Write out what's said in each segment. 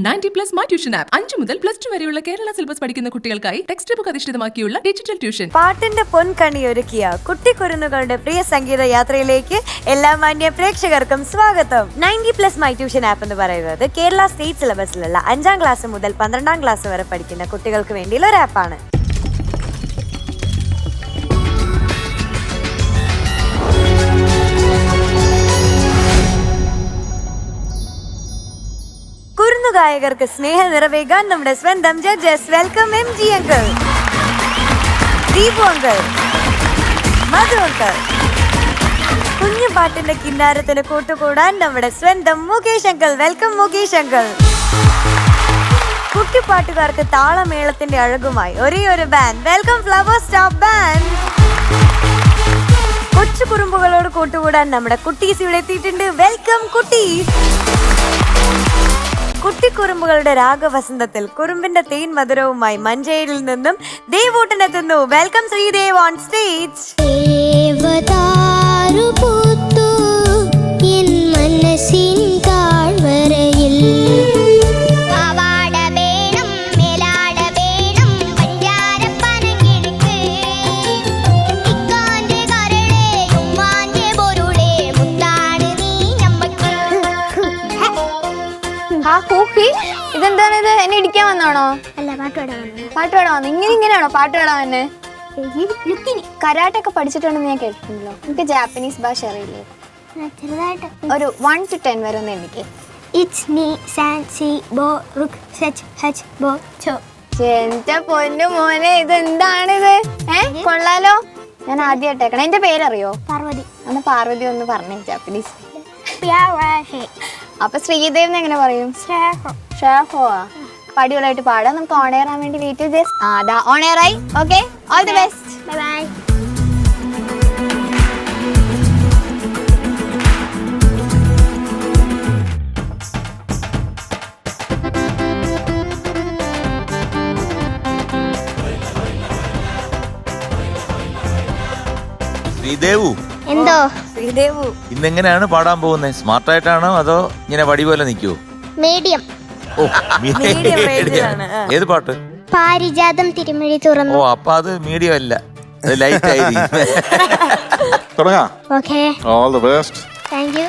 90+ my tuition app 5 മുതൽ +2 വരെയുള്ള Kerala syllabus പഠിക്കുന്ന കുട്ടികൾക്കായി ടെക്സ്റ്റ് ബുക്ക് അധിഷ്ഠിതമാക്കിയുള്ള ഡിജിറ്റൽ ട്യൂഷൻ. പാട്ടിന്റെ പൊൻകണി ഒരുക്കിയ കുട്ടിക്കുരുന്നുകളുടെ പ്രിയ സംഗീത യാത്രയിലേക്ക് എല്ലാ മാന്യ പ്രേക്ഷകർക്കും സ്വാഗതം. 90+ മൈ ട്യൂഷൻ ആപ്പ് എന്ന് പറയുന്നത് കേരള സ്റ്റേറ്റ് സിലബസിലുള്ള 5ാം ക്ലാസ് മുതൽ 12ാം ക്ലാസ് വരെ പഠിക്കുന്ന കുട്ടികൾക്ക് വേണ്ടിയുള്ള ഒരു ആപ്പാണ്. ഗായകർക്ക് സ്നേഹ നിറവേകാൻ നമ്മുടെ സ്വന്തം judges. Welcome MG uncle, Deepu uncle, Madhu uncle. കുഞ്ഞു പാട്ടിന്റെ കിന്നാരത്തിന് കൂട്ടുകൂടാൻ നമ്മുടെ സ്വന്തം Mukesh uncle. Welcome Mukesh uncle. കുട്ടിപ്പാട്ടുകാർക്ക് താളമേളത്തിന്റെ അഴകുമായി ഒരേ ഒരു band. Welcome flower star band. കൊച്ചു കുറുമ്പുകളോട് കൂട്ടുകൂടാൻ നമ്മുടെ കുട്ടീസ് ഇവിടെ എത്തിയിട്ടുണ്ട്. വെൽക്കം കുട്ടീസ്. കുട്ടിക്കുറുമ്പുകളുടെ രാഗവസന്തത്തിൽ കുറുമ്പിന്റെ തേൻ മധുരവുമായി മഞ്ചേരിയിൽ നിന്നും ദേവൂട്ടനെത്തുന്നു. Welcome Sreedev on stage. ഇതെന്താണ് ഇത്? എന്നെ ഇടിക്കാൻ വന്നാണോ? അല്ല, പാട്ട് പാടാൻ വന്നു. ഇങ്ങനെയാണോ പാട്ട് പാടാൻ വന്നെ? കരാട്ടെ ഒക്കെ പഠിച്ചിട്ടുണ്ടെന്ന് ഞാൻ കേട്ടിട്ടുണ്ടല്ലോ. എനിക്ക് ജാപ്പനീസ് ഭാഷ അറിയില്ലേ? ഒരു 1 to 10 വരെ ഒന്ന് എനിക്ക്. എന്റെ പൊന്നു മോനെ, ഇതെന്താണിത്? കൊള്ളാലോ. ഞാൻ ആദ്യമായിട്ടേക്കണം. എന്റെ പേരറിയോ? പാർവതി. അന്ന് പാർവതി ഒന്ന് പറഞ്ഞേ ജാപ്പനീസ്. അപ്പൊ ശ്രീദേവ് എങ്ങനെ പറയും? പടികളായിട്ട് പാടാം. നമുക്ക് ഓൺ എയർ ആവാൻ വേണ്ടി വെയിറ്റ് ചെയ്ത് ഓൺ എയർ ആയി. Okay, all the best. Bye bye. Sreedevu, എന്തോ? ശ്രീദേവു, ഇന്നെങ്ങനെയാണ് പാടാൻ പോകുന്നത്? സ്മാർട്ട് ആയിട്ടാണോ അതോ ഇങ്ങനെ വടി പോലെ നിൽക്കുവോ? മീഡിയം. ഓ, ഏത് പാട്ട്? പാരിജാതം തിരുമഴി തുറന്നു. ഓ, അപ്പൊ അത് മീഡിയം അല്ല, അത് ലൈറ്റ് ആയിരിക്കും. തുടങ്ങാം. Okay, all the best. Thank U.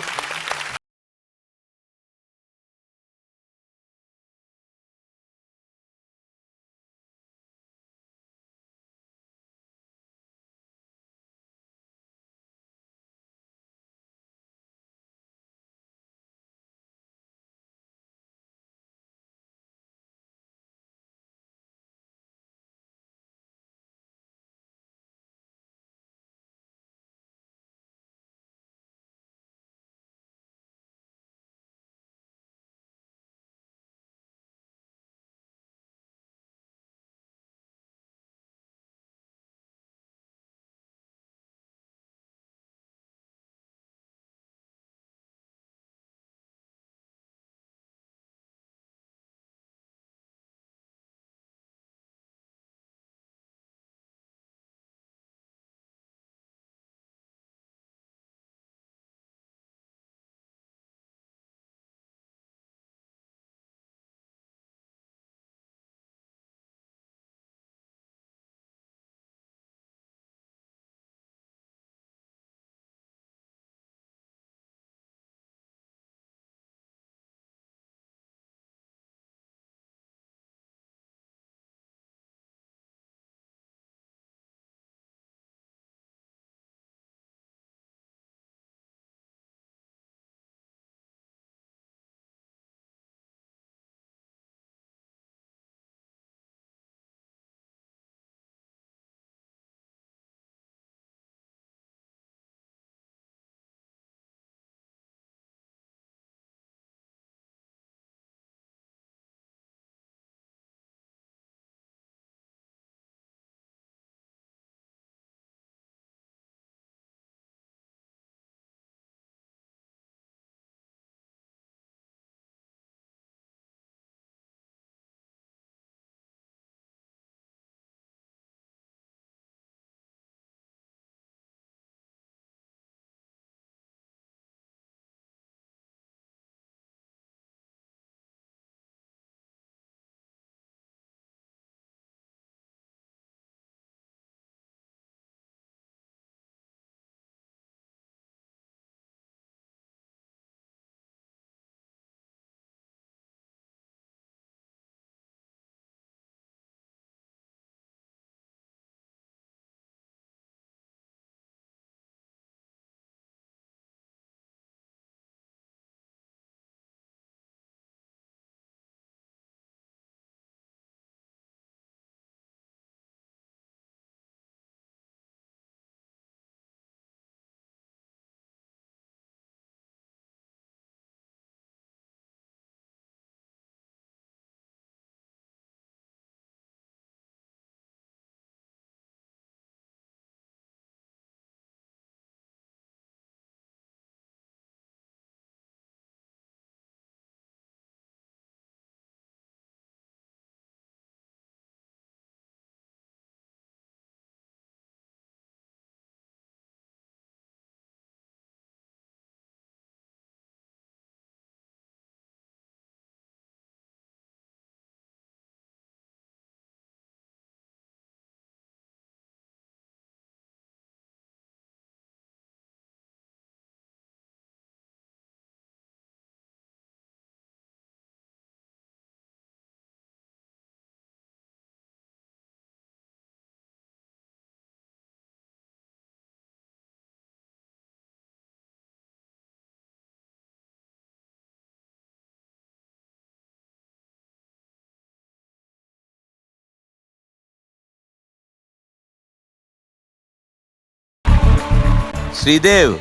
Sreedev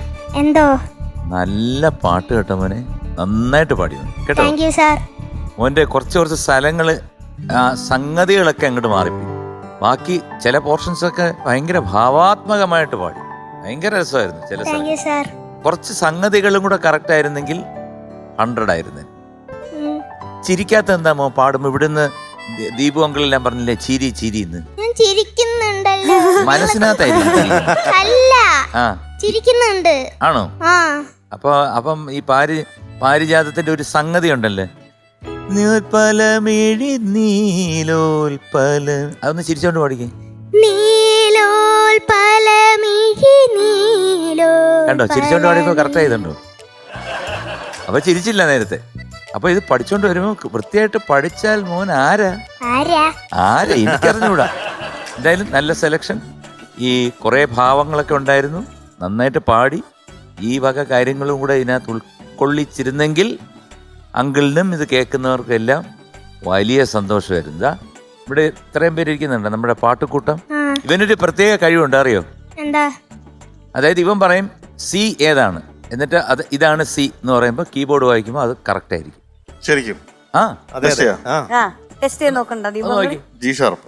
എന്തോ നല്ല പാട്ട് കേട്ടോ മോനെ, നന്നായിട്ട് പാടി കേട്ടോ. Thank you sir. മോന്റെ കുറച്ച് സ്ഥലങ്ങള് സംഗതികളൊക്കെ അങ്ങോട്ട് മാറിപ്പോയി. ബാക്കി ചില പോർഷൻസ് ഒക്കെ ഭയങ്കര ഭാവാത്മകമായിട്ട് പാടി, ഭയങ്കര രസമായിരുന്നു. ചില താങ്ക് യു സാർ. കുറച്ച് സംഗതികളും കൂടെ കറക്റ്റ് ആയിരുന്നെങ്കിൽ 100 ആയിരുന്നു. ചിരിക്കാത്ത എന്താ മോ പാടുമ്പോ? ഇവിടുന്ന് ദീപു അങ്കിളെല്ലാം പറഞ്ഞില്ലേ ചിരി ചിരിന്ന്. ഞാൻ ചിരിക്കുന്നുണ്ടല്ലോ. മനസ്സിനകത്തായിരിക്കും. അല്ല, ആ ചിരിക്കുന്നുണ്ട്. ആണോ? അപ്പം ഈ പാരിജാതത്തിന്റെ ഒരു സംഗതി ഉണ്ടല്ലേ, അതൊന്ന് ചിരിച്ചോണ്ട് പാടിക്കേ. കണ്ടോ, ചിരിച്ചോണ്ട് പാടിയപ്പോ കറക്റ്റ് ആയതുണ്ടോ? അപ്പൊ ചിരിച്ചില്ല നേരത്തെ. അപ്പൊ ഇത് പഠിച്ചോണ്ട് വരുമ്പോ വൃത്തിയായിട്ട് പഠിച്ചാൽ മോൻ ആരാ എനിക്കറിഞ്ഞൂടാ. എന്തായാലും നല്ല സെലക്ഷൻ. ഈ കുറെ ഭാവങ്ങളൊക്കെ ഉണ്ടായിരുന്നു, നന്നായിട്ട് പാടി. ഈ വക കാര്യങ്ങളും കൂടെ ഇതിനകത്ത് ഉൾക്കൊള്ളിച്ചിരുന്നെങ്കിൽ അങ്കിളിനും ഇത് കേൾക്കുന്നവർക്കും എല്ലാം വലിയ സന്തോഷമായിരുന്നു. ഇവിടെ ഇത്രയും പേര് ഇരിക്കുന്നുണ്ട് നമ്മുടെ പാട്ടുകൂട്ടം. ഇവനൊരു പ്രത്യേക കഴിവുണ്ട്, അറിയോ? എന്താ? അതായത് ഇവൻ പറയും സി ഏതാണ്, എന്നിട്ട് അത് ഇതാണ് സി എന്ന് പറയുമ്പോൾ കീബോർഡ് വായിക്കുമ്പോൾ അത് കറക്റ്റ് ആയിരിക്കും. ശരിക്കും ടെസ്റ്റ് ചെയ്ത് നോക്കണ്ട. ജി ഷാർപ്പ്,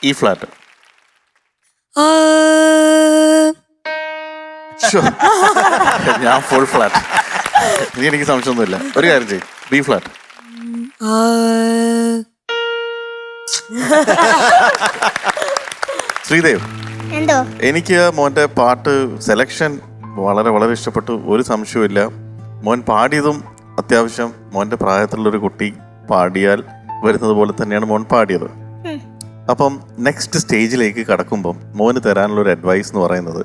ഇ ഫ്ലാറ്റ്, ഞാൻ ഫുൾ ഫ്ലാറ്റ്. ഇനി എനിക്ക് സംശയമൊന്നുമില്ല. ഒരു കാര്യം ചെയ്യും, ബി ഫ്ലാറ്റ്. ശ്രീദേവ്, എന്തോ? എനിക്ക് മോന്റെ പാട്ട് സെലക്ഷൻ വളരെ വളരെ ഇഷ്ടപ്പെട്ടു. ഒരു സംശയമില്ല. മോൻ പാടിയതും അത്യാവശ്യം മോന്റെ പ്രായത്തിലുള്ളൊരു കുട്ടി പാടിയാൽ വരുന്നത് പോലെ തന്നെയാണ് മോൻ പാടിയത്. അപ്പം നെക്സ്റ്റ് സ്റ്റേജിലേക്ക് കടക്കുമ്പം മോന് തരാനുള്ള ഒരു അഡ്വൈസ് എന്ന് പറയുന്നത്,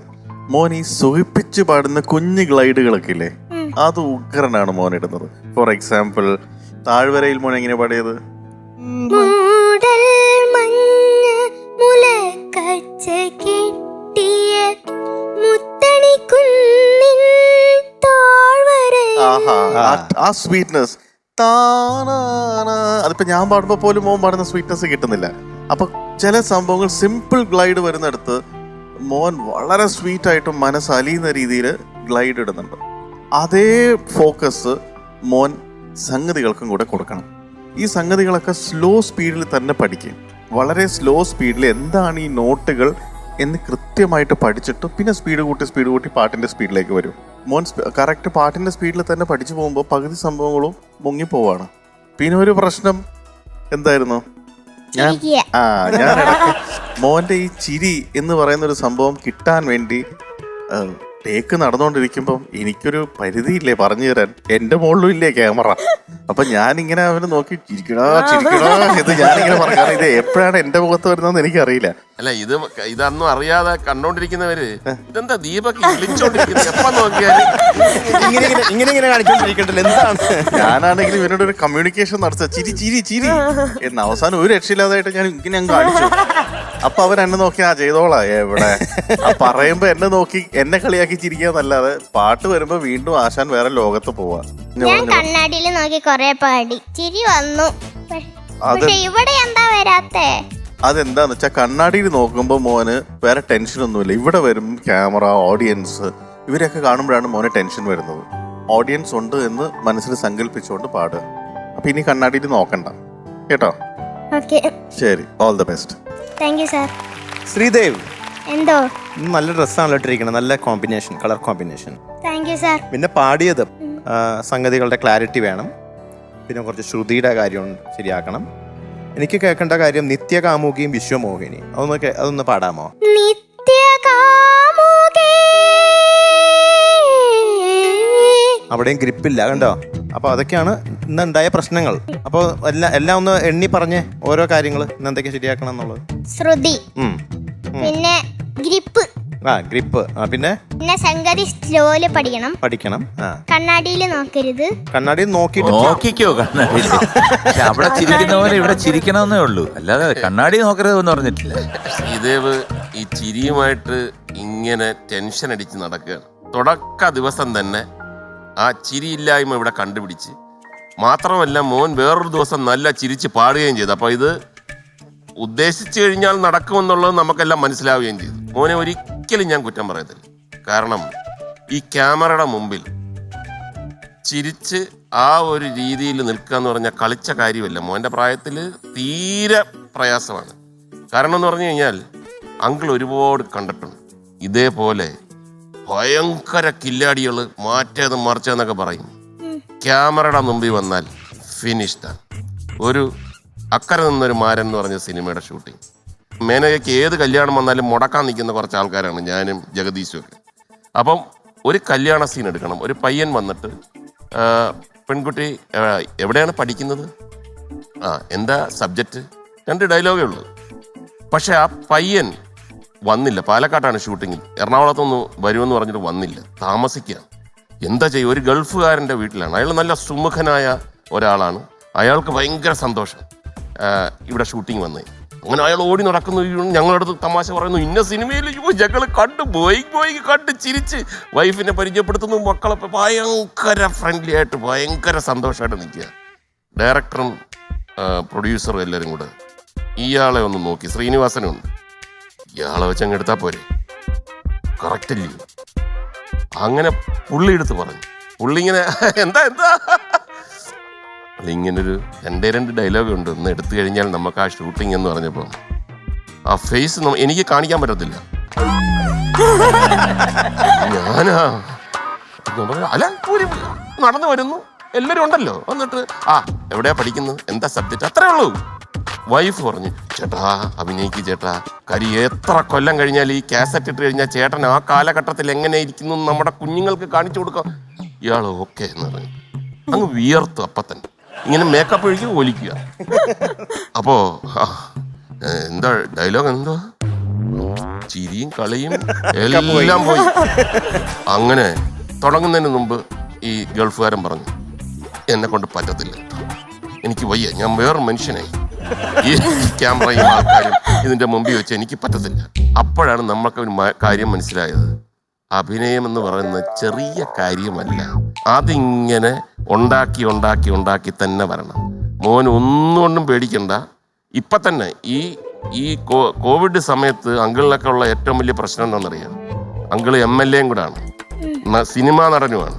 മോൻ ഈ സുഖിപ്പിച്ച് പാടുന്ന കുഞ്ഞു ഗ്ലൈഡുകളൊക്കെ ഇല്ലേ, അത് ഉഗ്രനാണ് മോൻ ഇടുന്നത്. ഫോർ എക്സാമ്പിൾ താഴ്വരയിൽ മോൻ എങ്ങനെ പാടിയത്? ആ സ്വീറ്റ്നെസ് അതിപ്പോ ഞാൻ പാടുമ്പോ പോലും മോൻ പാടുന്ന സ്വീറ്റ്നെസ് കിട്ടുന്നില്ല. അപ്പൊ ചില സംഭവങ്ങൾ സിമ്പിൾ ഗ്ലൈഡ് വരുന്നിടത്ത് മോൻ വളരെ സ്വീറ്റ് ആയിട്ടും മനസ്സലിയുന്ന രീതിയിൽ ഗ്ലൈഡ് ഇടുന്നുണ്ട്. അതേ ഫോക്കസ് മോൻ സംഗതികൾക്കും കൂടെ കൊടുക്കണം. ഈ സംഗതികളൊക്കെ സ്ലോ സ്പീഡിൽ തന്നെ പഠിക്കും. വളരെ സ്ലോ സ്പീഡിൽ എന്താണ് ഈ നോട്ടുകൾ എന്ന് കൃത്യമായിട്ട് പഠിച്ചിട്ട് പിന്നെ സ്പീഡ് കൂട്ടി പാട്ടിന്റെ സ്പീഡിലേക്ക് വരും. മോൻ കറക്റ്റ് പാട്ടിന്റെ സ്പീഡിൽ തന്നെ പഠിച്ചു പോകുമ്പോൾ പകുതി സംഭവങ്ങളും മുങ്ങിപ്പോവാണ്. പിന്നെ ഒരു പ്രശ്നം എന്തായിരുന്നു? ഞാൻ മോന്റെ ഈ ചിരി എന്ന് പറയുന്ന ഒരു സംഭവം കിട്ടാൻ വേണ്ടി ടേക്ക് നടന്നുകൊണ്ടിരിക്കുമ്പം എനിക്കൊരു പരിധിയില്ലേ പറഞ്ഞു തരാൻ. എന്റെ മുകളിലും ഇല്ലേ ക്യാമറ. അപ്പൊ ഞാനിങ്ങനെ അവന് നോക്കി ചിരിക്കണോ എന്ന് ഞാനിങ്ങനെ പറഞ്ഞു. കാരണം ഇത് എപ്പോഴാണ് എന്റെ മുഖത്ത് വരുന്നതെന്ന് എനിക്കറിയില്ല. അല്ല, ഇതൊന്നും അറിയാതെ കണ്ടോണ്ടിരിക്കുന്നവര് ഇതെന്താ ദീപക് വിളിച്ചോണ്ടിരിക്കുന്നത് എപ്പ നോക്കിയാലും ഇങ്ങനെ കാണിച്ചോണ്ടിരിക്കണ്ടല്ലോ. എന്താണ്? ഞാനാണെങ്കിൽ ഇവനോട് ഒരു കമ്മ്യൂണിക്കേഷൻ നടത്തുക, ചിരി ചിരി ചിരി എന്ന്. അവസാനം ഒരു രക്ഷയില്ലാതായിട്ട് ഞാൻ ഇങ്ങനെ അങ്ങ് കാണിച്ചു. അപ്പൊ അവൻ എന്നെ നോക്കി ചെയ്തോളാ എവിടെ പറയുമ്പോ എന്നെ നോക്കി എന്നെ കളിയാക്കി ചിരിക്കാന്നല്ലാതെ പാട്ട് വരുമ്പോ വീണ്ടും ആശാൻ വേറെ ലോകത്ത് പോവാ. ഞാൻ കണ്ണാടിയിൽ നോക്കി കൊറേ പാടി ചിരി വന്നു. ഇവിടെ എന്താ വരാത്തെ? അതെന്താന്ന് വെച്ചാ കണ്ണാടിയിൽ നോക്കുമ്പോ മോന് വേറെ ടെൻഷൻ ഒന്നുമില്ല. ഇവിടെ വരും ക്യാമറ, ഓഡിയൻസ്, ഇവരൊക്കെ കാണുമ്പോഴാണ് മോന് ടെൻഷൻ വരുന്നത്. ഓഡിയൻസ് ഉണ്ട് എന്ന് മനസ്സിൽ സങ്കല്പിച്ചുകൊണ്ട് പാടുക. അപ്പൊ ഇനി കണ്ണാടിയിൽ നോക്കണ്ട കേട്ടോ. ശരി, all the best. Thank you sir. Sreedev, എന്തോ? നല്ല ഡ്രസ്സാണല്ലോ ഇട്ടിരിക്കുന്നത്, നല്ല combination, colour combination. Thank you sir. പിന്നെ പാടിയത് സംഗതികളുടെ ക്ലാരിറ്റി വേണം. പിന്നെ കുറച്ച് ശ്രുതിയുടെ കാര്യം ശരിയാക്കണം. എനിക്ക് കേൾക്കേണ്ട കാര്യം നിത്യകാമുകിയും വിശ്വമോഹിനിയും. അതൊന്ന് പാടാമോ? അവിടെയും ഗ്രിപ്പില്ല കണ്ടോ. അപ്പൊ അതൊക്കെയാണ് ഇന്നുണ്ടായ പ്രശ്നങ്ങൾ. അപ്പൊ എല്ലാം ഒന്ന് എണ്ണി പറഞ്ഞേ ഓരോ കാര്യങ്ങള് ഇന്ന് എന്തൊക്കെ ശരിയാക്കണം എന്നുള്ളത്. ശ്രുതി, പിന്നെ ഗ്രിപ്പ്, ഗ്രിപ്പ്, പിന്നെ സംഗതി സ്ലോയില് പഠിക്കണം. കണ്ണാടിയിൽ നോക്കരുത്. കണ്ണാടിയിൽ നോക്കിക്കോ കണ്ണാടിയിൽ. അവിടെ ചിരിക്കുന്ന പോലെ ഇവിടെ ചിരിക്കണമെന്നേ ഉള്ളൂ, അല്ലാതെ കണ്ണാടി നോക്കരുത് എന്ന് പറഞ്ഞിട്ടില്ല. ശ്രീദേവ് ഈ ചിരിയുമായിട്ട് ഇങ്ങനെ ടെൻഷൻ അടിച്ച് നടക്കുകയാണ്. തുടക്ക ദിവസം തന്നെ ആ ചിരിയില്ലായ്മ ഇവിടെ കണ്ടുപിടിച്ച് മാത്രമല്ല മോൻ വേറൊരു ദിവസം നല്ല ചിരിച്ച് പാടുകയും ചെയ്തു. അപ്പോൾ ഇത് ഉദ്ദേശിച്ചു കഴിഞ്ഞാൽ നടക്കുമെന്നുള്ളത് നമുക്കെല്ലാം മനസ്സിലാവുകയും ചെയ്തു. മോനെ ഒരിക്കലും ഞാൻ കുറ്റം പറയത്തില്ല. കാരണം ഈ ക്യാമറയുടെ മുമ്പിൽ ചിരിച്ച് ആ ഒരു രീതിയിൽ നിൽക്കുക എന്ന് പറഞ്ഞാൽ കളിച്ച കാര്യമല്ല. മോൻ്റെ പ്രായത്തിൽ തീരെ പ്രയാസമാണ്. കാരണം എന്ന് പറഞ്ഞു കഴിഞ്ഞാൽ അങ്കിൾ ഒരുപാട് കണ്ടിട്ടുണ്ട് ഇതേപോലെ ഭയങ്കര കില്ലാടികൾ മാറ്റേത് മറിച്ചെന്നൊക്കെ പറയും. ക്യാമറയുടെ മുമ്പിൽ വന്നാൽ ഫിനിഷ്ഡാണ്. ഒരു അക്കരെ നിന്നൊരു മാരൻ എന്ന് പറഞ്ഞ സിനിമയുടെ ഷൂട്ടിങ്, മേനകയ്ക്ക് ഏത് കല്യാണം വന്നാലും മുടക്കാൻ നിൽക്കുന്ന കുറച്ച് ആൾക്കാരാണ് ഞാനും ജഗദീശും ഒക്കെ. അപ്പം ഒരു കല്യാണ സീൻ എടുക്കണം. ഒരു പയ്യൻ വന്നിട്ട് പെൺകുട്ടി എവിടെയാണ് പഠിക്കുന്നത്, എന്താ സബ്ജക്റ്റ്, 2 ഡയലോഗേ ഉള്ളൂ. പക്ഷെ ആ പയ്യൻ വന്നില്ല. പാലക്കാട്ടാണ് ഷൂട്ടിങ്ങിൽ. എറണാകുളത്തൊന്ന് വരുമെന്ന് പറഞ്ഞിട്ട് വന്നില്ല, താമസിക്കുക. എന്താ ചെയ്യുക? ഒരു ഗൾഫുകാരൻ്റെ വീട്ടിലാണ്. അയാൾ നല്ല സുമുഖനായ ഒരാളാണ്. അയാൾക്ക് ഭയങ്കര സന്തോഷം ഇവിടെ ഷൂട്ടിങ് വന്നേ. അങ്ങനെ അയാൾ ഓടി നടക്കുന്നു. ഞങ്ങളടുത്ത് തമാശ പറയുന്നു, ഇന്ന സിനിമയിൽ ഞങ്ങൾ കണ്ട് പോയി കണ്ട് ചിരിച്ച് വൈഫിനെ പരിചയപ്പെടുത്തുന്നു. മക്കളെ ഭയങ്കര ഫ്രണ്ട്ലി ആയിട്ട് ഭയങ്കര സന്തോഷമായിട്ട് നിൽക്കുക. ഡയറക്ടറും പ്രൊഡ്യൂസറും എല്ലാവരും കൂടെ ഇയാളെ ഒന്ന് നോക്കി. ശ്രീനിവാസനുണ്ട്. ഇയാളെ വെച്ച് അങ്ങ് എടുത്താൽ പോരെ, കറക്റ്റ് അല്ലേ? അങ്ങനെ പുള്ളി എടുത്ത് പറഞ്ഞു. പുള്ളി ഇങ്ങനെ എന്താ ഇങ്ങനൊരു 2 ഡയലോഗ് ഉണ്ട്, ഒന്ന് എടുത്തു കഴിഞ്ഞാൽ നമുക്ക് ആ ഷൂട്ടിംഗ് എന്ന് പറഞ്ഞപ്പോൾ ആ ഫേസ് എനിക്ക് കാണിക്കാൻ പറ്റത്തില്ല. ഞാനാ അല്ല നടന്നു വരുന്നു, എല്ലാവരും ഉണ്ടല്ലോ. എന്നിട്ട് എവിടെയാ പഠിക്കുന്നത്, എന്താ സബ്ജക്റ്റ്, അത്രേ ഉള്ളൂ. വൈഫ് പറഞ്ഞു, ചേട്ടാ അഭിനയിക്ക് ചേട്ടാ, കാര്യം എത്ര കൊല്ലം കഴിഞ്ഞാൽ ഈ കാസറ്റ് ഇട്ട് കഴിഞ്ഞാൽ ചേട്ടൻ ആ കാലഘട്ടത്തിൽ എങ്ങനെ ഇരിക്കുന്നു നമ്മുടെ കുഞ്ഞുങ്ങൾക്ക് കാണിച്ചു കൊടുക്കാം. ഇയാൾ ഓക്കെ എന്ന് പറഞ്ഞു. അങ്ങ് വിയർത്തു. അപ്പം തന്നെ ഇങ്ങനെ മേക്കപ്പ് ഒഴിച്ച് ഒലിക്കുക. അപ്പോ എന്താ ഡയലോഗ്, എന്തോ ചിരിയും കളിയും എല്ലാം പോയി. അങ്ങനെ തുടങ്ങുന്നതിന് മുമ്പ് ഈ ഗൾഫുകാരൻ പറഞ്ഞു, എന്നെ കൊണ്ട് പറ്റത്തില്ല, എനിക്ക് വയ്യ, ഞാൻ വേറൊരു മനുഷ്യനായി. ഈ ക്യാമറയും ആൾക്കാരും ഇതിന്റെ മുമ്പിൽ വെച്ച് എനിക്ക് പറ്റത്തില്ല. അപ്പോഴാണ് നമുക്ക് ഒരു കാര്യം മനസ്സിലായത്, അഭിനയം എന്ന് പറയുന്നത് ചെറിയ കാര്യമല്ല. അതിങ്ങനെ ഉണ്ടാക്കി തന്നെ വരണം. മോൻ ഒന്നുകൊണ്ടും പേടിക്കണ്ട. ഇപ്പം തന്നെ ഈ കോവിഡ് സമയത്ത് അങ്കിളിനൊക്കെ ഉള്ള ഏറ്റവും വലിയ പ്രശ്നം എന്താണെന്നറിയാം, അങ്കിള് MLA കൂടെ ആണ്, സിനിമാ നടനുമാണ്.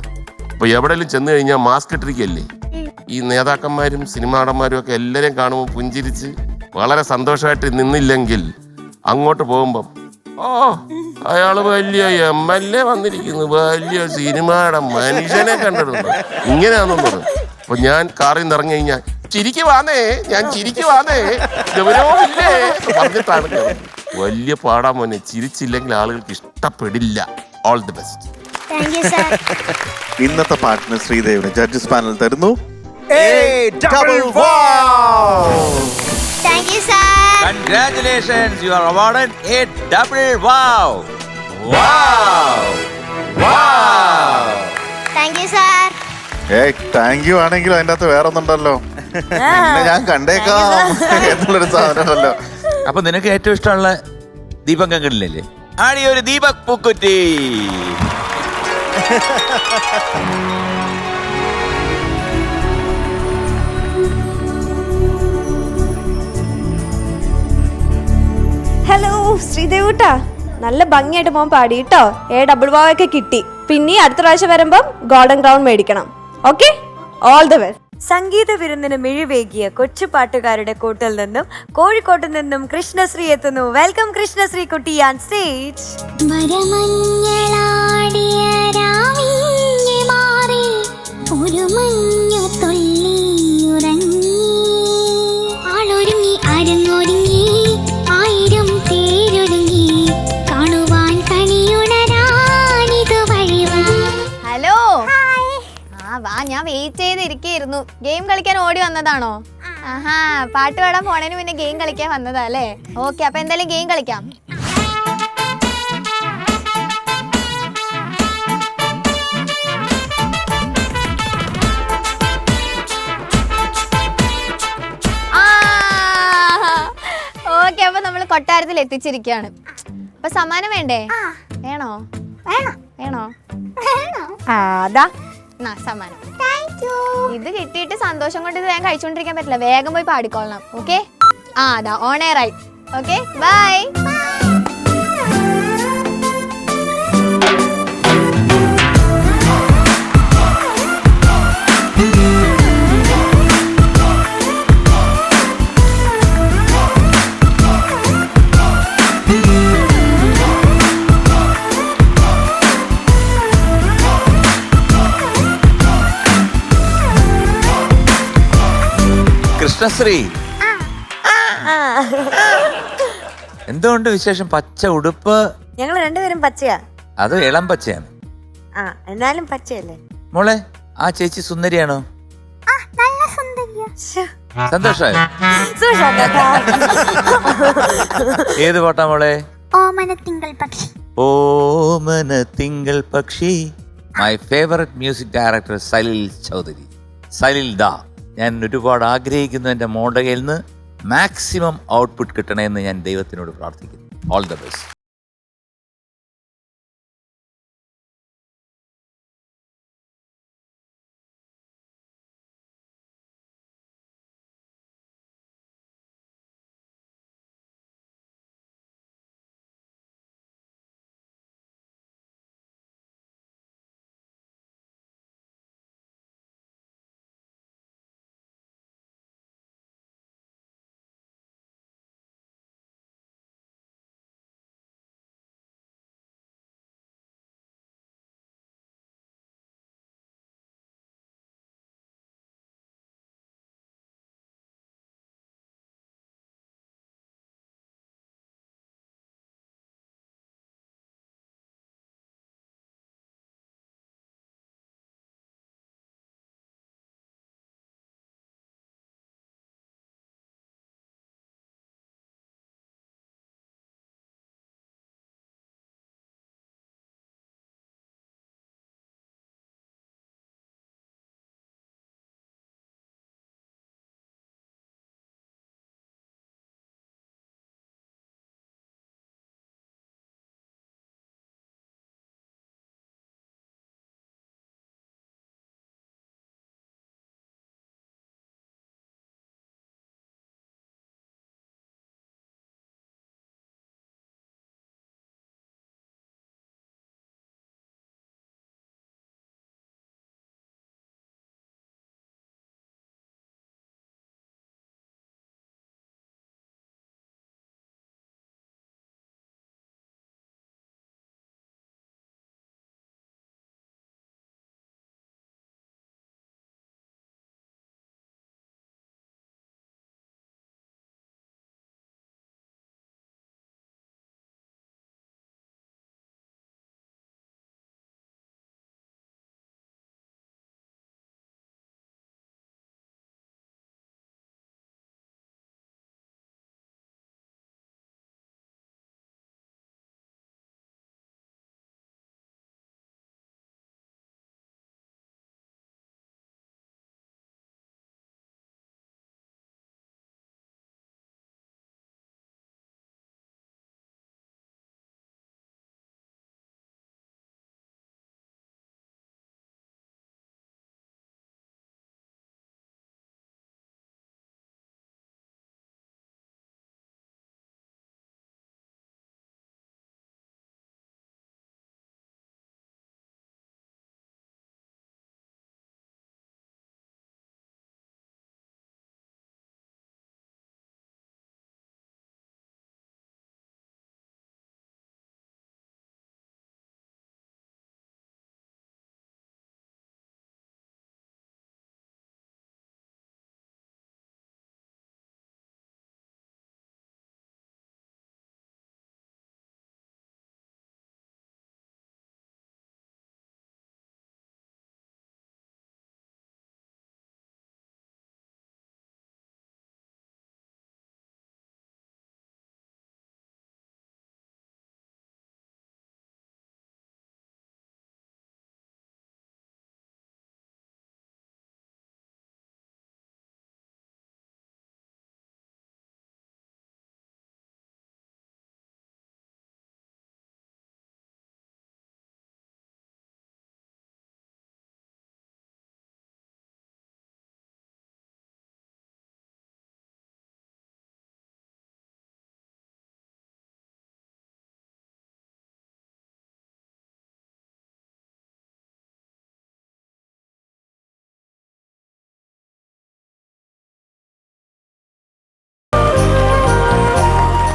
അപ്പോൾ എവിടെയെങ്കിലും ചെന്ന് കഴിഞ്ഞാൽ മാസ്ക് ഇട്ടിരിക്കല്ലേ. ഈ നേതാക്കന്മാരും സിനിമാ നടന്മാരും ഒക്കെ എല്ലാവരെയും കാണുമ്പോൾ പുഞ്ചിരിച്ച് വളരെ സന്തോഷമായിട്ട് നിന്നില്ലെങ്കിൽ അങ്ങോട്ട് പോകുമ്പം അയാള് വലിയ MLA വന്നിരിക്കുന്നു, വലിയ സിനിമയുടെ മനുഷ്യനെ കണ്ടിട്ടുണ്ട്, ഇങ്ങനെയാണെന്ന് പറഞ്ഞു. അപ്പൊ ഞാൻ കാറിൽ നിന്ന് ഇറങ്ങി കഴിഞ്ഞാൽ ചിരിക്കുവാന്നേ, ഞാൻ ചിരിക്കുവാന്നേ, ഗൗരവമില്ലേ പറഞ്ഞിട്ടാണ്. വലിയ പാടാ മോനെ, ചിരിച്ചില്ലെങ്കിൽ ആളുകൾക്ക് ഇഷ്ടപ്പെടില്ല. All the best. ഇന്നത്തെ പാട്ടിന് ശ്രീദേവിന് ജഡ്ജസ് പാനൽ തരുന്നു Thank you, sir. Congratulations, you are awarded a double wow. Wow. Wow. Thank you, sir. Thank you ആണെങ്കിലും അതിൻ്റെ അകത്ത് വേറെ ഒന്നുണ്ടല്ലോ, ഞാൻ കണ്ടേക്കാം എന്നുള്ളൊരു സാധനമല്ലോ. അപ്പൊ നിനക്ക് ഏറ്റവും ഇഷ്ടമുള്ള ദീപക് അങ്കിളില്ലേ? ആടി ഒരു ദീപക് പൂക്കുറ്റി. ഹലോ ശ്രീദേവൂട്ടാ, നല്ല ഭംഗിയായിട്ട് മോൻ പാടി കേട്ടോ. ഡബിൾ വാവൊക്കെ കിട്ടി. പിന്നെ അടുത്ത പ്രാവശ്യം വരുമ്പം ഗോൾഡൻ ക്രൗൺ മേടിക്കണം. Okay, all the best. സംഗീത വിരുന്നിന് മിഴിവേകിയ കൊച്ചു പാട്ടുകാരുടെ കൂട്ടിൽ നിന്നും കോഴിക്കോട്ട് നിന്നും കൃഷ്ണശ്രീ എത്തുന്നു. വെൽക്കം കൃഷ്ണശ്രീ കുട്ടി ഓൺ സ്റ്റേജ്. ഒരു മഞ്ഞ തുള്ളി ഉറങ്ങി, ആളൊരുങ്ങി അരങ്ങൊരുങ്ങി, 1000 പേരൊരുങ്ങി, കാണുവാൻ കണിയുണരാനിതു വഴിവാ. ഹലോ, വാ, ഞാൻ വെയിറ്റ് ചെയ്തിരിക്കുന്നു. ഗെയിം കളിക്കാൻ ഓടി വന്നതാണോ? ആഹാ, പാട്ട് പാടാൻ പോണേന് പിന്നെ ഗെയിം കളിക്കാൻ വന്നതാ അല്ലേ? ഓക്കെ, അപ്പൊ എന്തായാലും ഗെയിം കളിക്കാം. ഓക്കെ, അപ്പൊ നമ്മള് കൊട്ടാരത്തിൽ എത്തിച്ചിരിക്കുകയാണ്. അപ്പൊ സമ്മാനം വേണ്ടേ? വേണോ? വേണോ? അതാ സമ്മാനം. ഇത് കിട്ടിയിട്ട് സന്തോഷം കൊണ്ട് ഇത് വേഗം കഴിച്ചുകൊണ്ടിരിക്കാൻ പറ്റില്ല. വേഗം പോയി പാടിക്കൊള്ളണം. ഓക്കെ? ആ അതാ ഓൺ എയർ ആയി. Okay bye. കൃഷ്ണശ്രീ, എന്തുകൊണ്ട് വിശേഷം? പച്ച ഉടുപ്പ്. ഞങ്ങൾ രണ്ടുപേരും പച്ചയാ. അത് ഇളം പച്ചയാണ്. ആ എന്നാലും പച്ചയല്ലേ മോളെ, ആ ചേച്ചി സുന്ദരിയാണോ? ശ്ശോ. സന്തോഷായോ? സുഷാ, ഏത് പാട്ടാ മോളെ? ഓമനത്തിങ്കൾ പക്ഷി. ഓമന തിങ്കൾ പക്ഷി. My favourite music director Salil Chowdhury, Salil ദാ. ഞാൻ ഒരുപാട് ആഗ്രഹിക്കുന്നു എൻ്റെ മോളുടെ കയ്യിൽ നിന്ന് മാക്സിമം ഔട്ട്പുട്ട് കിട്ടണമെന്ന് ഞാൻ ദൈവത്തിനോട് പ്രാർത്ഥിക്കുന്നു. All the best.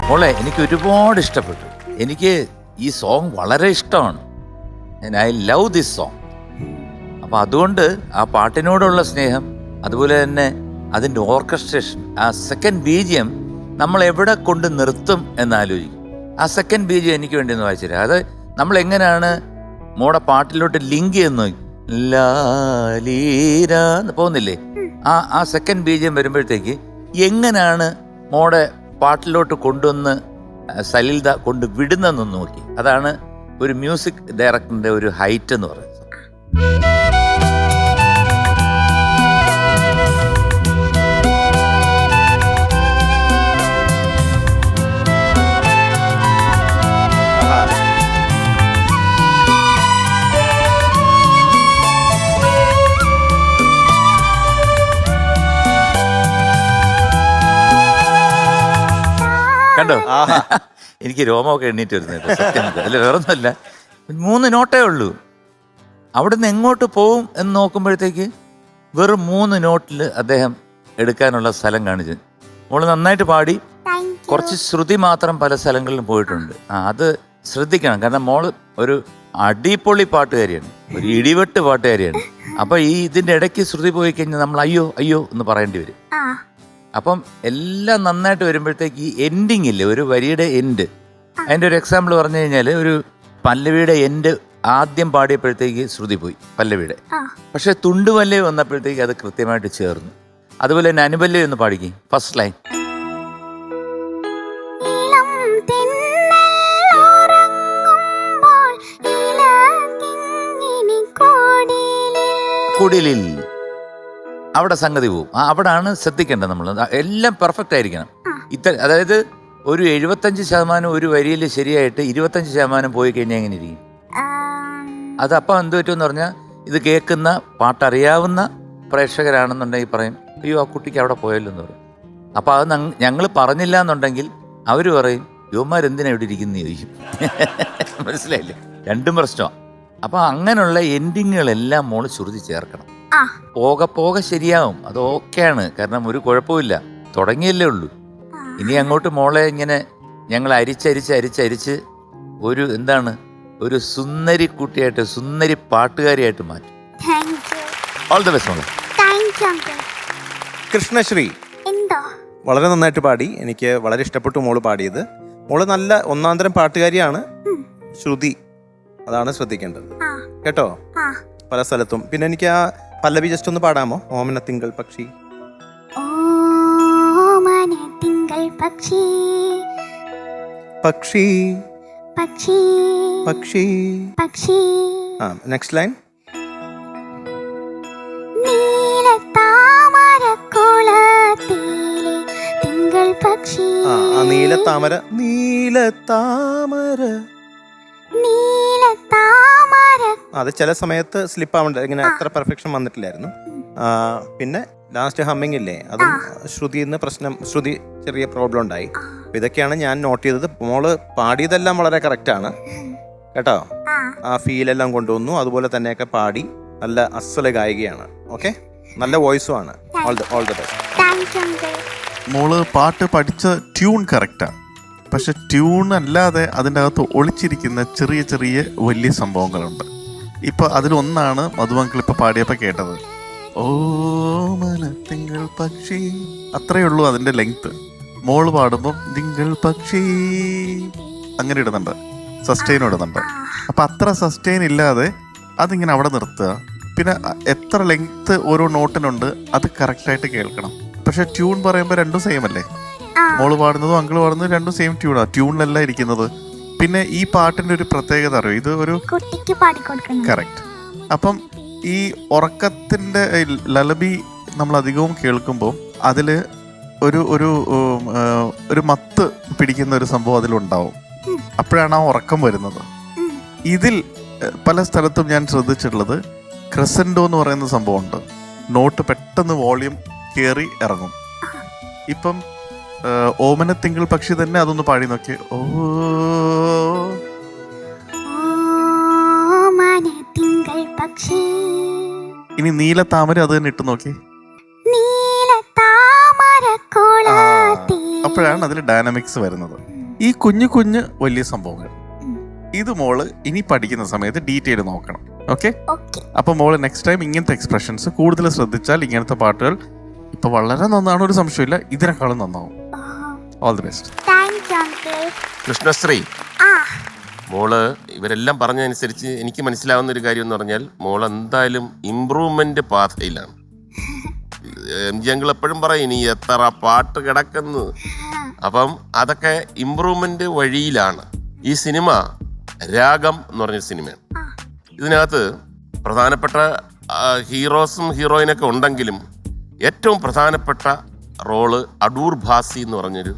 മോളെ എനിക്ക് ഒരുപാട് ഇഷ്ടപ്പെട്ടു. എനിക്ക് ഈ സോങ് വളരെ ഇഷ്ടമാണ്. I love this song. അപ്പം അതുകൊണ്ട് ആ പാട്ടിനോടുള്ള സ്നേഹം, അതുപോലെ തന്നെ അതിൻ്റെ ഓർക്കസ്ട്രേഷൻ, ആ സെക്കൻഡ് ബീജിയം നമ്മൾ എവിടെ കൊണ്ട് നിർത്തും എന്നാലോചിക്കും. ആ സെക്കൻഡ് ബീജിയം എനിക്ക് വേണ്ടി ഒന്ന് വായിച്ചു തരാം. അത് നമ്മൾ എങ്ങനെയാണ് മോടെ പാട്ടിലോട്ട് ലിങ്ക് ചെയ്യുന്നു, ലാലീരാന്ന് പോകുന്നില്ലേ, ആ സെക്കൻഡ് ബീജിയം വരുമ്പോഴത്തേക്ക് എങ്ങനെയാണ് മോടെ പാട്ടിലോട്ട് കൊണ്ടുവന്ന് സലിൽദ കൊണ്ട് വിടുന്നെന്നൊന്ന് നോക്കി. അതാണ് ഒരു മ്യൂസിക് ഡയറക്ടറിന്റെ ഒരു ഹൈറ്റ് എന്ന് പറയുന്നത്. കണ്ടോ, എനിക്ക് രോമമൊക്കെ എണ്ണീറ്റ് വരുന്നത് സത്യം. അല്ല വേറൊന്നുമല്ല, 3 നോട്ടേ ഉള്ളൂ. അവിടുന്ന് എങ്ങോട്ട് പോവും എന്ന് നോക്കുമ്പോഴത്തേക്ക് വെറും 3 നോട്ടിൽ അദ്ദേഹം എടുക്കാനുള്ള സ്ഥലം കാണിച്ചു. മോള് നന്നായിട്ട് പാടി. കുറച്ച് ശ്രുതി മാത്രം പല സ്ഥലങ്ങളിലും പോയിട്ടുണ്ട്. അത് ശ്രദ്ധിക്കണം. കാരണം മോള് ഒരു അടിപൊളി പാട്ടുകാരിയാണ്, ഒരു ഇടിവെട്ട് പാട്ടുകാരിയാണ്. അപ്പൊ ഇതിന്റെ ഇടയ്ക്ക് ശ്രുതി പോയി കഴിഞ്ഞാൽ നമ്മൾ അയ്യോ അയ്യോ എന്ന് പറയേണ്ടി വരും. അപ്പം എല്ലാം നന്നായിട്ട് വരുമ്പോഴത്തേക്ക് ഈ എൻഡിങ് ഇല്ലേ, ഒരു വരിയുടെ എൻഡ്, അതിൻ്റെ ഒരു എക്സാമ്പിൾ പറഞ്ഞു കഴിഞ്ഞാൽ ഒരു പല്ലവിയുടെ എൻഡ് ആദ്യം പാടിയപ്പോഴത്തേക്ക് ശ്രുതി പോയി പല്ലവിയുടെ, പക്ഷെ തുണ്ടുപല്ലവി വന്നപ്പോഴത്തേക്ക് അത് കൃത്യമായിട്ട് ചേർന്നു. അതുപോലെ തന്നെ അനുപല്ലവി ഒന്ന് പാടിക്കും ഫസ്റ്റ് ലൈൻ. കുടിലിൽ അവിടെ സംഗതി പോവും. അവിടാണ് ശ്രദ്ധിക്കേണ്ടത്. നമ്മൾ എല്ലാം പെർഫെക്റ്റ് ആയിരിക്കണം. അതായത് ഒരു 75% ഒരു വരിയിൽ ശരിയായിട്ട് 25% പോയി കഴിഞ്ഞാൽ എങ്ങനെ ഇരിക്കും? അത് അപ്പം എന്ത് പറ്റുമെന്ന് പറഞ്ഞാൽ ഇത് കേൾക്കുന്ന പാട്ടറിയാവുന്ന പ്രേക്ഷകരാണെന്നുണ്ടെങ്കിൽ പറയും അയ്യോ ആ കുട്ടിക്ക് അവിടെ പോയല്ലോ എന്ന് പറയും. അപ്പം അത് ഞങ്ങൾ പറഞ്ഞില്ല എന്നുണ്ടെങ്കിൽ അവർ പറയും യുവമാരെന്തിനാ ഇവിടെ ഇരിക്കുന്നു ചോദിക്കും. മനസ്സിലായില്ലേ? രണ്ടും പ്രശ്നമാണ്. അപ്പം അങ്ങനെയുള്ള എൻഡിങ്ങുകളെല്ലാം മോള് ശ്രുതി ചേർക്കണം. പോകെ പോകെ ശരിയാവും. അത് ഓക്കെയാണ്. കാരണം ഒരു കുഴപ്പമില്ല, തുടങ്ങിയല്ലേ ഉള്ളൂ. ഇനി അങ്ങോട്ട് മോളെ ഇങ്ങനെ ഞങ്ങൾ അരിച്ചരിച്ച് ഒരു എന്താണ് ഒരു സുന്ദരി കുട്ടിയായിട്ട്, സുന്ദരി പാട്ടുകാരിയായിട്ട് മാറ്റും. ഓൾ ദി ബെസ്റ്റ് മോളെ. കൃഷ്ണശ്രീ വളരെ നന്നായിട്ട് പാടി. എനിക്ക് വളരെ ഇഷ്ടപ്പെട്ടു മോള് പാടിയത്. മോള് നല്ല ഒന്നാന്തരം പാട്ടുകാരിയാണ്. ശ്രുതി അതാണ് ശ്രദ്ധിക്കേണ്ടത് കേട്ടോ, പല സ്ഥലത്തും. പിന്നെ എനിക്ക് ആ പല്ലവി ജസ്റ്റ് ഒന്ന് പാടാമോ? ഓമന തിങ്കൾ പക്ഷി. പക്ഷി പക്ഷി പക്ഷി പക്ഷി. ആ നെക്സ്റ്റ് ലൈൻ. ആ നീലത്താമര നീലത്താമര. അത് ചില സമയത്ത് സ്ലിപ്പ് ആവണ്ട, ഇങ്ങനെ അത്ര പെർഫെക്ഷൻ വന്നിട്ടില്ലായിരുന്നു. പിന്നെ ലാസ്റ്റ് ഹമ്മിങ് ഇല്ലേ, അതും ശ്രുതിന്ന് പ്രശ്നം, ശ്രുതി ചെറിയ പ്രോബ്ലം ഉണ്ടായി. അപ്പൊ ഇതൊക്കെയാണ് ഞാൻ നോട്ട് ചെയ്തത്. മോള് പാടിയതെല്ലാം വളരെ കറക്റ്റ് ആണ് കേട്ടോ. ആ ഫീലെല്ലാം കൊണ്ടുവന്നു. അതുപോലെ തന്നെയൊക്കെ പാടി നല്ല അസ്വല ഗായികയാണ്. ഓക്കെ, നല്ല വോയിസും ആണ്. All the best. മോള് പാട്ട് പഠിച്ച ട്യൂൺ കറക്റ്റാ, പക്ഷെ ട്യൂൺ അല്ലാതെ അതിൻ്റെ അകത്ത് ഒളിച്ചിരിക്കുന്ന ചെറിയ ചെറിയ വലിയ സംഭവങ്ങളുണ്ട്. ഇപ്പൊ അതിലൊന്നാണ് മധുമക്കൾ ഇപ്പൊ പാടിയപ്പോ കേട്ടത്. ഓ മനത്തിങ്കൾ പക്ഷി, അത്രയേ ഉള്ളൂ അതിന്റെ ലെങ്ത്. മോള് പാടുമ്പോൾ തിങ്കൾ പക്ഷി അങ്ങനെ ഇടുന്നുണ്ട്, സസ്റ്റെയിൻ ഇടുന്നുണ്ട്. അപ്പൊ അത്ര സസ്റ്റെയിൻ ഇല്ലാതെ അതിങ്ങനെ അവിടെ നിർത്തുക. പിന്നെ എത്ര ലെങ്ത് ഓരോ നോട്ടിനുണ്ട് അത് കറക്റ്റായിട്ട് കേൾക്കണം. പക്ഷെ ട്യൂൺ പറയുമ്പോൾ രണ്ടും സെയിം അല്ലേ? മോള് പാടുന്നതും അങ്കിള് പാടുന്നതും രണ്ടും സെയിം ട്യൂണാ, ട്യൂണിലല്ല ഇരിക്കുന്നത്. പിന്നെ ഈ പാട്ടിന്റെ ഒരു പ്രത്യേകത അറിയോ, ഇത് ഒരു കറക്റ്റ്. അപ്പം ഈ ഉറക്കത്തിന്റെ ലലബി നമ്മൾ അധികവും കേൾക്കുമ്പോൾ അതില് ഒരു ഒരു ഒരു മത്ത് പിടിക്കുന്ന ഒരു സംഭവം അതിലുണ്ടാവും. അപ്പോഴാണ് ആ ഉറക്കം വരുന്നത്. ഇതിൽ പല സ്ഥലത്തും ഞാൻ ശ്രദ്ധിച്ചിട്ടുള്ളത് ക്രസൻഡോ എന്ന് പറയുന്ന സംഭവമുണ്ട്. നോട്ട് പെട്ടെന്ന് വോളിയം കയറി ഇറങ്ങും. ഇപ്പം ഓമന തിങ്കൾ പക്ഷി തന്നെ അതൊന്ന് പാടി നോക്കി. ഓ ഇനി നീല താമര അത് തന്നെ ഇട്ട് നോക്കി. അപ്പോഴാണ് അതിൽ ഡൈനാമിക്സ് വരുന്നത്. ഈ കുഞ്ഞു കുഞ്ഞ് വലിയ സംഭവങ്ങൾ ഇത് മോള് ഇനി പഠിക്കുന്ന സമയത്ത് ഡീറ്റെയിൽ നോക്കണം. ഓക്കെ? ഓക്കെ. അപ്പൊ മോള് നെക്സ്റ്റ് ടൈം ഇങ്ങനത്തെ എക്സ്പ്രഷൻസ് കൂടുതൽ ശ്രദ്ധിച്ചാൽ ഇങ്ങനത്തെ പാട്ടുകൾ ഇപ്പൊ വളരെ നന്നാണ്, ഒരു സംശയമില്ല, ഇതിനേക്കാളും നന്നാവും. All the best. Thank you uncle. Krishnasree, ആ മോള് ഇവരെല്ലാം പറഞ്ഞതനുസരിച്ച് എനിക്ക് മനസ്സിലാവുന്ന ഒരു കാര്യം എന്ന് പറഞ്ഞാൽ മോൾ എന്തായാലും ഇംപ്രൂവ്മെന്റ് പാതയിലാണ്. MG അങ്കിൾ എപ്പോഴും പറയും ഇനി എത്ര പാട്ട് കിടക്കുന്നു. അപ്പം അതൊക്കെ ഇംപ്രൂവ്മെന്റ് വഴിയിലാണ്. ഈ സിനിമ രാഗം എന്ന് പറഞ്ഞൊരു സിനിമയാണ്. ഇതിനകത്ത് പ്രധാനപ്പെട്ട ഹീറോസും ഹീറോയിനൊക്കെ ഉണ്ടെങ്കിലും ഏറ്റവും പ്രധാനപ്പെട്ട റോള് അടൂർ ഭാസി എന്ന് പറഞ്ഞൊരു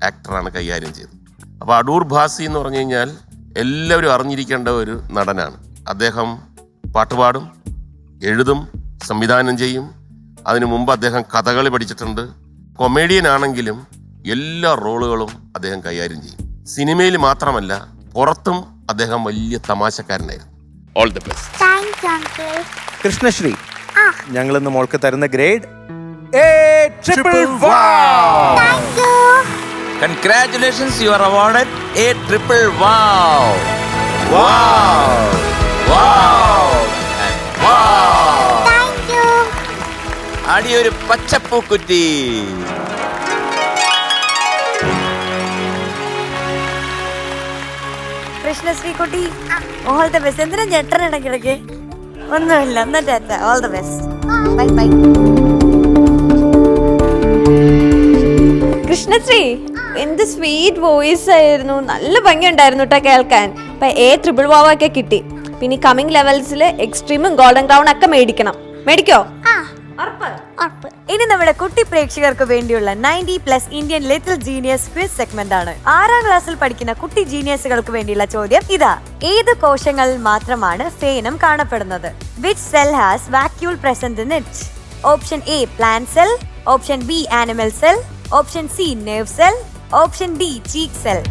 ആക്ടറാണ് കൈകാര്യം ചെയ്തത്. അപ്പോൾ അടൂർ ഭാസി എന്ന് പറഞ്ഞു കഴിഞ്ഞാൽ എല്ലാവരും അറിഞ്ഞിരിക്കേണ്ട ഒരു നടനാണ്. അദ്ദേഹം പാട്ടുപാടും, എഴുതും, സംവിധാനം ചെയ്യും. അതിനു മുമ്പ് അദ്ദേഹം കഥകളി പഠിച്ചിട്ടുണ്ട്. കൊമേഡിയൻ ആണെങ്കിലും എല്ലാ റോളുകളും അദ്ദേഹം കൈകാര്യം ചെയ്യും. സിനിമയിൽ മാത്രമല്ല പുറത്തും അദ്ദേഹം വലിയ തമാശക്കാരനായിരുന്നു. All the best. Thank you uncle. Krishnasree, ഞങ്ങൾ ഇന്ന് മോൾക്ക് തരുന്ന grade thank you. Congratulations, you are awarded A triple wow. Wow. Wow. And wow. Thank you. അടിയൊരു പച്ചപ്പൂക്കുറ്റി. കൃഷ്ണശ്രീ കുട്ടി, ഓൾ ദ ബെസ്റ്റ്. എന്തിനാ ഞെട്ടൻ ഇടയ്ക്കിടയ്ക്ക്? ഒന്നുമില്ല, എന്നാ tata. All the best. Bye bye. Krishnasree, എന്ത് സ്വീറ്റ് വോയിസ് ആയിരുന്നു, നല്ല ഭംഗിയുണ്ടായിരുന്നു കേട്ടോ കേൾക്കാൻ. ഇപ്പൊ A triple wow ഒക്കെ കിട്ടി. പിന്നെ കമ്മിങ് ലെവൽസിൽ എക്സ്ട്രീമും ഗോൾഡൻ ക്രൗൺ ഒക്കെ മേടിക്കണം. മേടിക്കോ? ഇനി നമ്മുടെ കുട്ടി പ്രേക്ഷകർക്ക് വേണ്ടിയുള്ള 90+ Indian little genius quiz segment ആണ്. 6ാം ക്ലാസ്സിൽ പഠിക്കുന്ന കുട്ടി ജീനിയസുകൾക്ക് വേണ്ടിയുള്ള ചോദ്യം ഇതാ. ഏത് കോശങ്ങളിൽ മാത്രമാണ് ഫേനം കാണപ്പെടുന്നത്? Which cell has vacuole present in it? Option A plant cell, option B animal cell, option C nerve cell, option D cheek cell.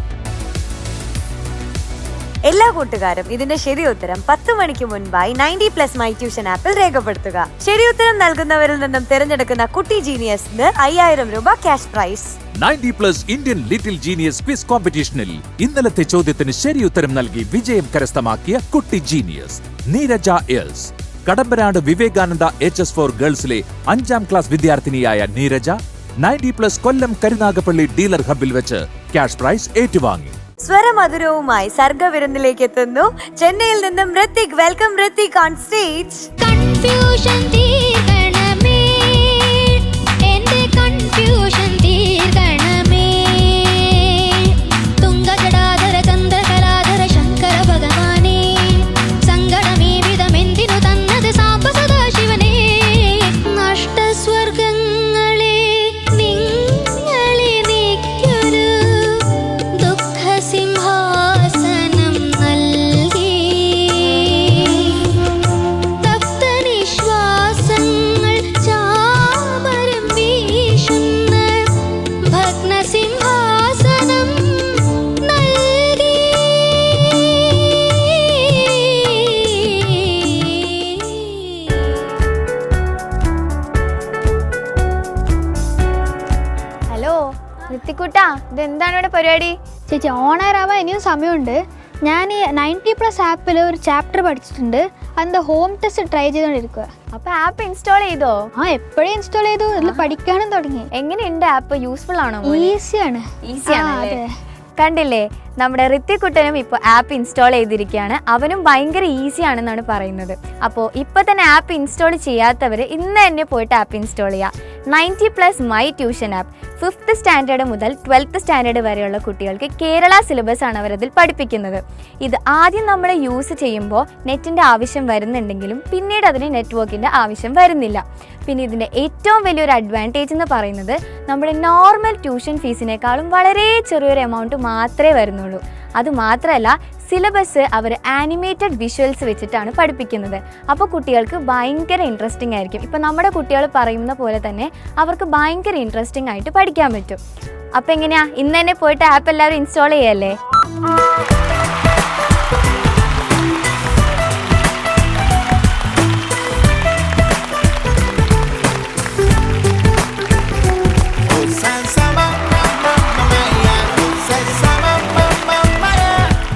എല്ലാ കൂട്ടുകാരും ഇതിന്റെ ശരി ഉത്തരം 10 മണിക്ക് മുൻപായി 90+ മൈ ട്യൂഷൻ ആപ്പിൽ രേഖപ്പെടുത്തുക. ശരി ഉത്തരം നൽകുന്നവരിൽ നിന്നും തിരഞ്ഞെടുക്കുന്ന കുട്ടി ജീനിയസിന് 5000 രൂപ cash prize. 90+ Indian little genius quiz കോമ്പറ്റീഷനിൽ ഇന്നലത്തെ ചോദ്യത്തിന് ശരി ഉത്തരം നൽകി വിജയം കരസ്ഥമാക്കിയ കുട്ടി genius Neeraja S. Kadampanad Vivekananda HS4 ഗേൾസിലെ 5ാം ക്ലാസ് വിദ്യാർത്ഥിനിയായ നീരജ 90+ കൊല്ലം കരുനാഗപ്പള്ളി ഡീലർ ഹബിൽ വെച്ച് ക്യാഷ് പ്രൈസ് ഏറ്റുവാങ്ങി. സ്വരമധുരവുമായി സർഗവിരുന്നിലേക്ക് എത്തുന്നു ചെന്നൈയിൽ നിന്നും Hrithik. Welcome Hrithik on stage. Confusion തീർക്കണമേ, എന്റെ കൺഫ്യൂഷൻ തീർക്കണമേ. തുംഗജടാധര ചന്ദ്രകലാധര ശങ്കര ഭഗവാനേ, സങ്കടമേ വിധമെന്തിനു തന്നത് സാമ്പ സദാശിവനേ. നഷ്ടസ്വർഗങ്ങളെ നിങ്ങളെ നീക്കൊരു സിംഹാസനം നൽകി, തപ്തനിശ്വാസങ്ങൾ ചാമരം വീശുന്ന ഭഗ്നസിംഹാസനം നൽകി. ഹലോ ഋത്തിക്കുട്ടാ, ഇതെന്താണ് ഇവിടെ പരിപാടി? ചേച്ചി, ഓണറാവാൻ ഇനിയും സമയമുണ്ട്. ഞാൻ ഈ 90+ ആപ്പിൽ ഒരു ചാപ്റ്റർ പഠിച്ചിട്ടുണ്ട്. അതിൻ്റെ ഹോം ടെസ്റ്റ് ട്രൈ ചെയ്തുകൊണ്ടിരിക്കുക. അപ്പൊ ആപ്പ് ഇൻസ്റ്റാൾ ചെയ്തോ? എപ്പോഴും ഇൻസ്റ്റാൾ ചെയ്തു. ഇതിൽ പഠിക്കാനും തുടങ്ങി. എങ്ങനെയുണ്ട് ആപ്പ്? യൂസ്ഫുൾ ആണോ? ഈസിയാണ്. ഈസിയാണ്. കണ്ടില്ലേ, നമ്മുടെ ഋത്തിക്കുട്ടനും ഇപ്പോൾ ആപ്പ് ഇൻസ്റ്റാൾ ചെയ്തിരിക്കുകയാണ്. അവനും ഭയങ്കര ഈസി ആണെന്നാണ് പറയുന്നത്. അപ്പോൾ ഇപ്പോൾ തന്നെ ആപ്പ് ഇൻസ്റ്റാൾ ചെയ്യാത്തവർ ഇന്ന് തന്നെ പോയിട്ട് ആപ്പ് ഇൻസ്റ്റാൾ ചെയ്യുക. 90+ my tuition app 5th standard മുതൽ 12th സ്റ്റാൻഡേർഡ് വരെയുള്ള കുട്ടികൾക്ക് കേരള സിലബസ് ആണ് അവരതിൽ പഠിപ്പിക്കുന്നത്. ഇത് ആദ്യം നമ്മൾ യൂസ് ചെയ്യുമ്പോൾ നെറ്റിൻ്റെ ആവശ്യം വരുന്നുണ്ടെങ്കിലും പിന്നീട് അതിന് നെറ്റ്വർക്കിൻ്റെ ആവശ്യം വരുന്നില്ല. പിന്നെ ഇതിൻ്റെ ഏറ്റവും വലിയൊരു അഡ്വാൻറ്റേജ് എന്ന് പറയുന്നത് നമ്മുടെ നോർമൽ ട്യൂഷൻ ഫീസിനേക്കാളും വളരെ ചെറിയൊരു എമൗണ്ട് മാത്രമേ വരുന്നുള്ളൂ. അതുമാത്രമല്ല സിലബസ് അവർ ആനിമേറ്റഡ് വിഷ്വൽസ് വെച്ചിട്ടാണ് പഠിപ്പിക്കുന്നത്. അപ്പോൾ കുട്ടികൾക്ക് ഭയങ്കര ഇൻട്രസ്റ്റിംഗ് ആയിരിക്കും. ഇപ്പോൾ നമ്മുടെ കുട്ടികൾ പറയുന്ന പോലെ തന്നെ അവർക്ക് ഭയങ്കര ഇൻട്രസ്റ്റിംഗ് ആയിട്ട് പഠിക്കാൻ പറ്റും. അപ്പോൾ എങ്ങനെയാ, ഇന്ന് തന്നെ പോയിട്ട് ആപ്പ് എല്ലാവരും ഇൻസ്റ്റാൾ ചെയ്യല്ലേ?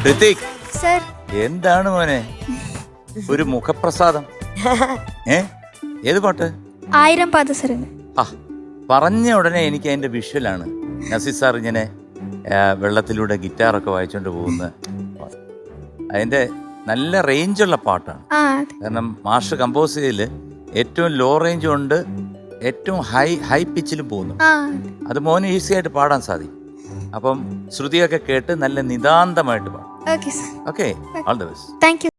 ഋതിക്, സർ എന്താണ് മോനെ ഒരു മുഖപ്രസാദം? ഏത് പാട്ട്? 1000 പാദസരങ്ങൾ. ആ, പറഞ്ഞ ഉടനെ എനിക്ക് അതിന്റെ വിഷ്വലാണ്. നസീർ സാർ ഇങ്ങനെ വെള്ളത്തിലൂടെ ഗിറ്റാറൊക്കെ വായിച്ചുകൊണ്ട് പോകുന്ന അതിന്റെ നല്ല റേഞ്ചുള്ള പാട്ടാണ്. കാരണം മാസ്റ്റർ കമ്പോസ് ചെയ്തതിൽ ഏറ്റവും ലോ റേഞ്ചും ഉണ്ട്, ഏറ്റവും ഹൈ പിച്ചിലും പോകുന്നു. അത് മോന് ഈസി ആയിട്ട് പാടാൻ സാധിക്കും. അപ്പം ശ്രുതിയൊക്കെ കേട്ട് നല്ല നിതാന്തമായിട്ട് പാടും. Okay, all the best. Thank you.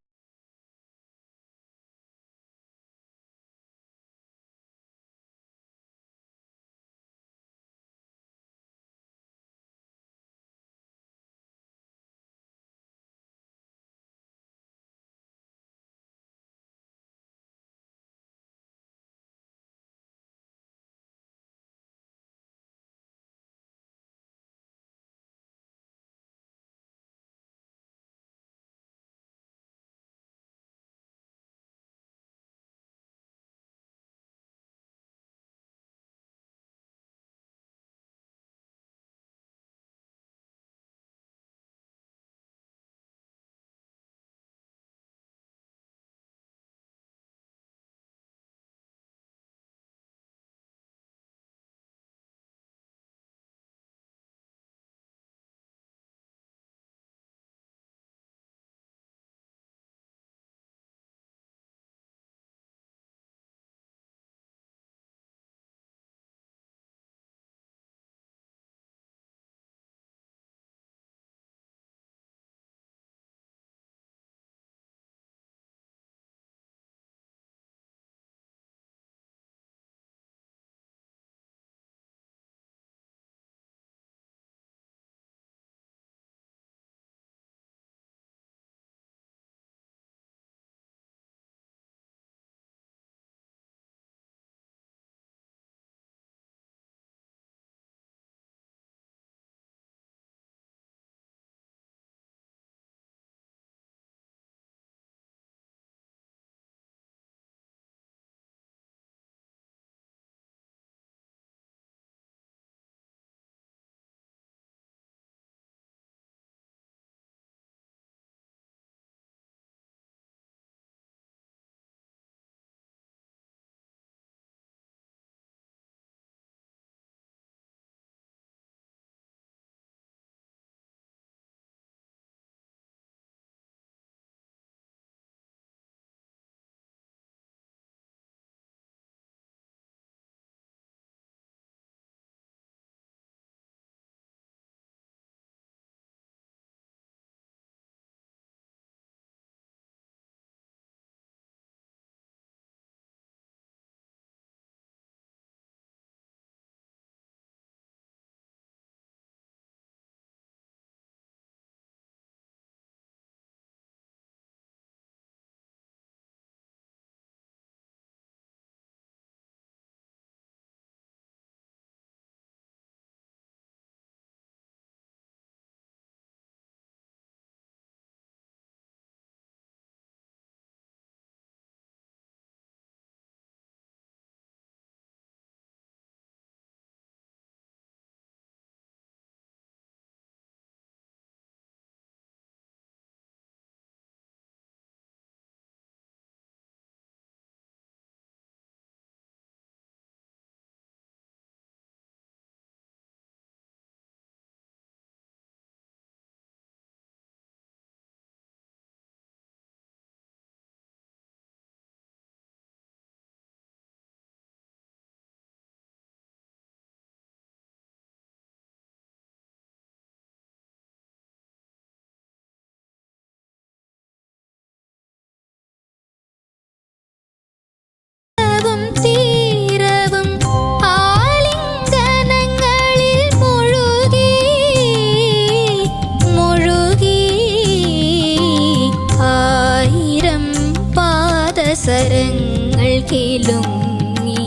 അവസരങ്ങൾ കിലുങ്ങി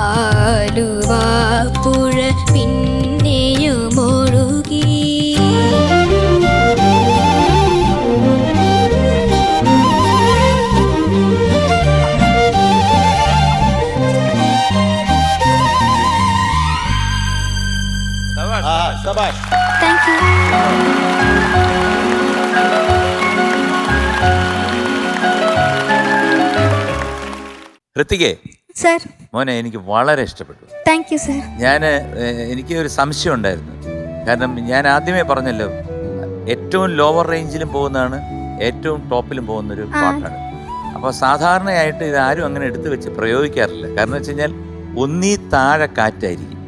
ആലുവാ പുഴ പിന്നെയുമൊഴുകി. ശബാഷ്. Thank you. ഋത്തികേ, സർ. മോനെ എനിക്ക് വളരെ ഇഷ്ടപ്പെട്ടു. Thank you sir. എനിക്ക് ഒരു സംശയം ഉണ്ടായിരുന്നു. കാരണം ഞാൻ ആദ്യമേ പറഞ്ഞല്ലോ, ഏറ്റവും ലോവർ റേഞ്ചിലും പോകുന്നതാണ് ഏറ്റവും ടോപ്പിലും പോകുന്നൊരു പാട്ടാണ്. അപ്പോൾ സാധാരണയായിട്ട് ഇത് ആരും അങ്ങനെ എടുത്തു വെച്ച് പ്രയോഗിക്കാറില്ല. കാരണം വെച്ച് കഴിഞ്ഞാൽ ഒന്നീ താഴെ കാറ്റായിരിക്കും,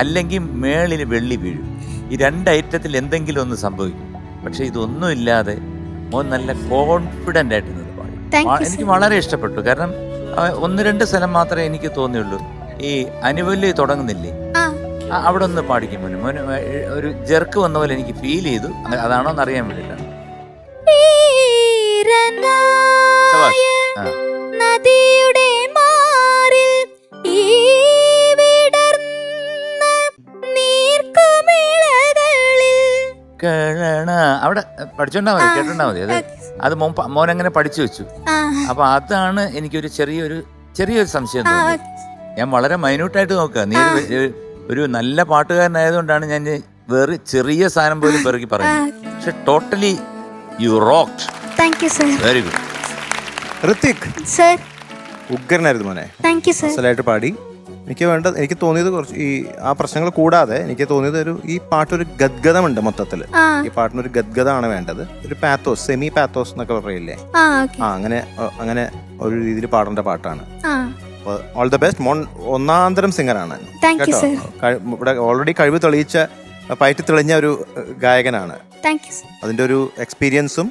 അല്ലെങ്കിൽ മേളിന് വെള്ളി വീഴും. ഈ രണ്ട് ഐറ്റത്തിൽ എന്തെങ്കിലും ഒന്ന് സംഭവിക്കും. പക്ഷെ ഇതൊന്നും ഇല്ലാതെ മോൻ നല്ല കോൺഫിഡൻ്റ് ആയിട്ട് നിന്ന് പാടി. എനിക്ക് വളരെ ഇഷ്ടപ്പെട്ടു. കാരണം 1-2 സ്ഥലം മാത്രമേ എനിക്ക് തോന്നിയുള്ളൂ. ഈ അനുവല്യ തുടങ്ങുന്നില്ലേ, അവിടെ ഒന്ന് പാടിക്കും മോന്. മോന് ഒരു ജെർക്ക് വന്ന പോലെ എനിക്ക് ഫീൽ ചെയ്തു. അതാണോ എന്ന് അറിയാൻ വേണ്ടിയിട്ടാണ്. നദിയുടെ മാറിൽ ഈ വിടർന്ന നീർക്കുമിളകളിൽ. അവിടെ പഠിച്ചോണ്ടാ മതി, കേട്ടോണ്ടാ മതി. അത് മോനങ്ങനെ പഠിച്ചു വെച്ചു. അപ്പൊ അതാണ് എനിക്കൊരു ചെറിയൊരു സംശയം തോന്നി. ഞാൻ വളരെ മൈന്യൂട്ടായിട്ട് നോക്കുക. നീ ഒരു നല്ല പാട്ടുകാരനായതുകൊണ്ടാണ് ഞാൻ വേറെ ചെറിയ സാധനം പോലും പെറുക്കി പറയുന്നത്. പക്ഷെ totally you rocked. Thank you sir. Very good. Hrithik sir. ഉഗ്രനായിരുന്നു മോനെ. Thank you sir. അസലായിട്ട് പാടി. എനിക്ക് തോന്നിയത് കുറച്ച് ആ പ്രശ്നങ്ങൾ കൂടാതെ എനിക്ക് തോന്നിയത് ഈ പാട്ടൊരു ഗദ്ഗതമുണ്ട് മൊത്തത്തിൽ. ഈ പാട്ടിനൊരു ഗദ്ഗതമാണ് വേണ്ടത്. ഒരു പാത്തോസ്, സെമി പാത്തോസ് എന്നൊക്കെ പറയില്ലേ, അങ്ങനെ ഒരു രീതിയിൽ പാടേണ്ട പാട്ടാണ്. All the best. മോൻ ഒന്നാന്തരം സിംഗറാണ് കേട്ടോ. ഇവിടെ ഓൾറെഡി കഴിവ് പയറ്റി തെളിഞ്ഞ ഒരു ഗായകനാണ്. അതിന്റെ ഒരു എക്സ്പീരിയൻസും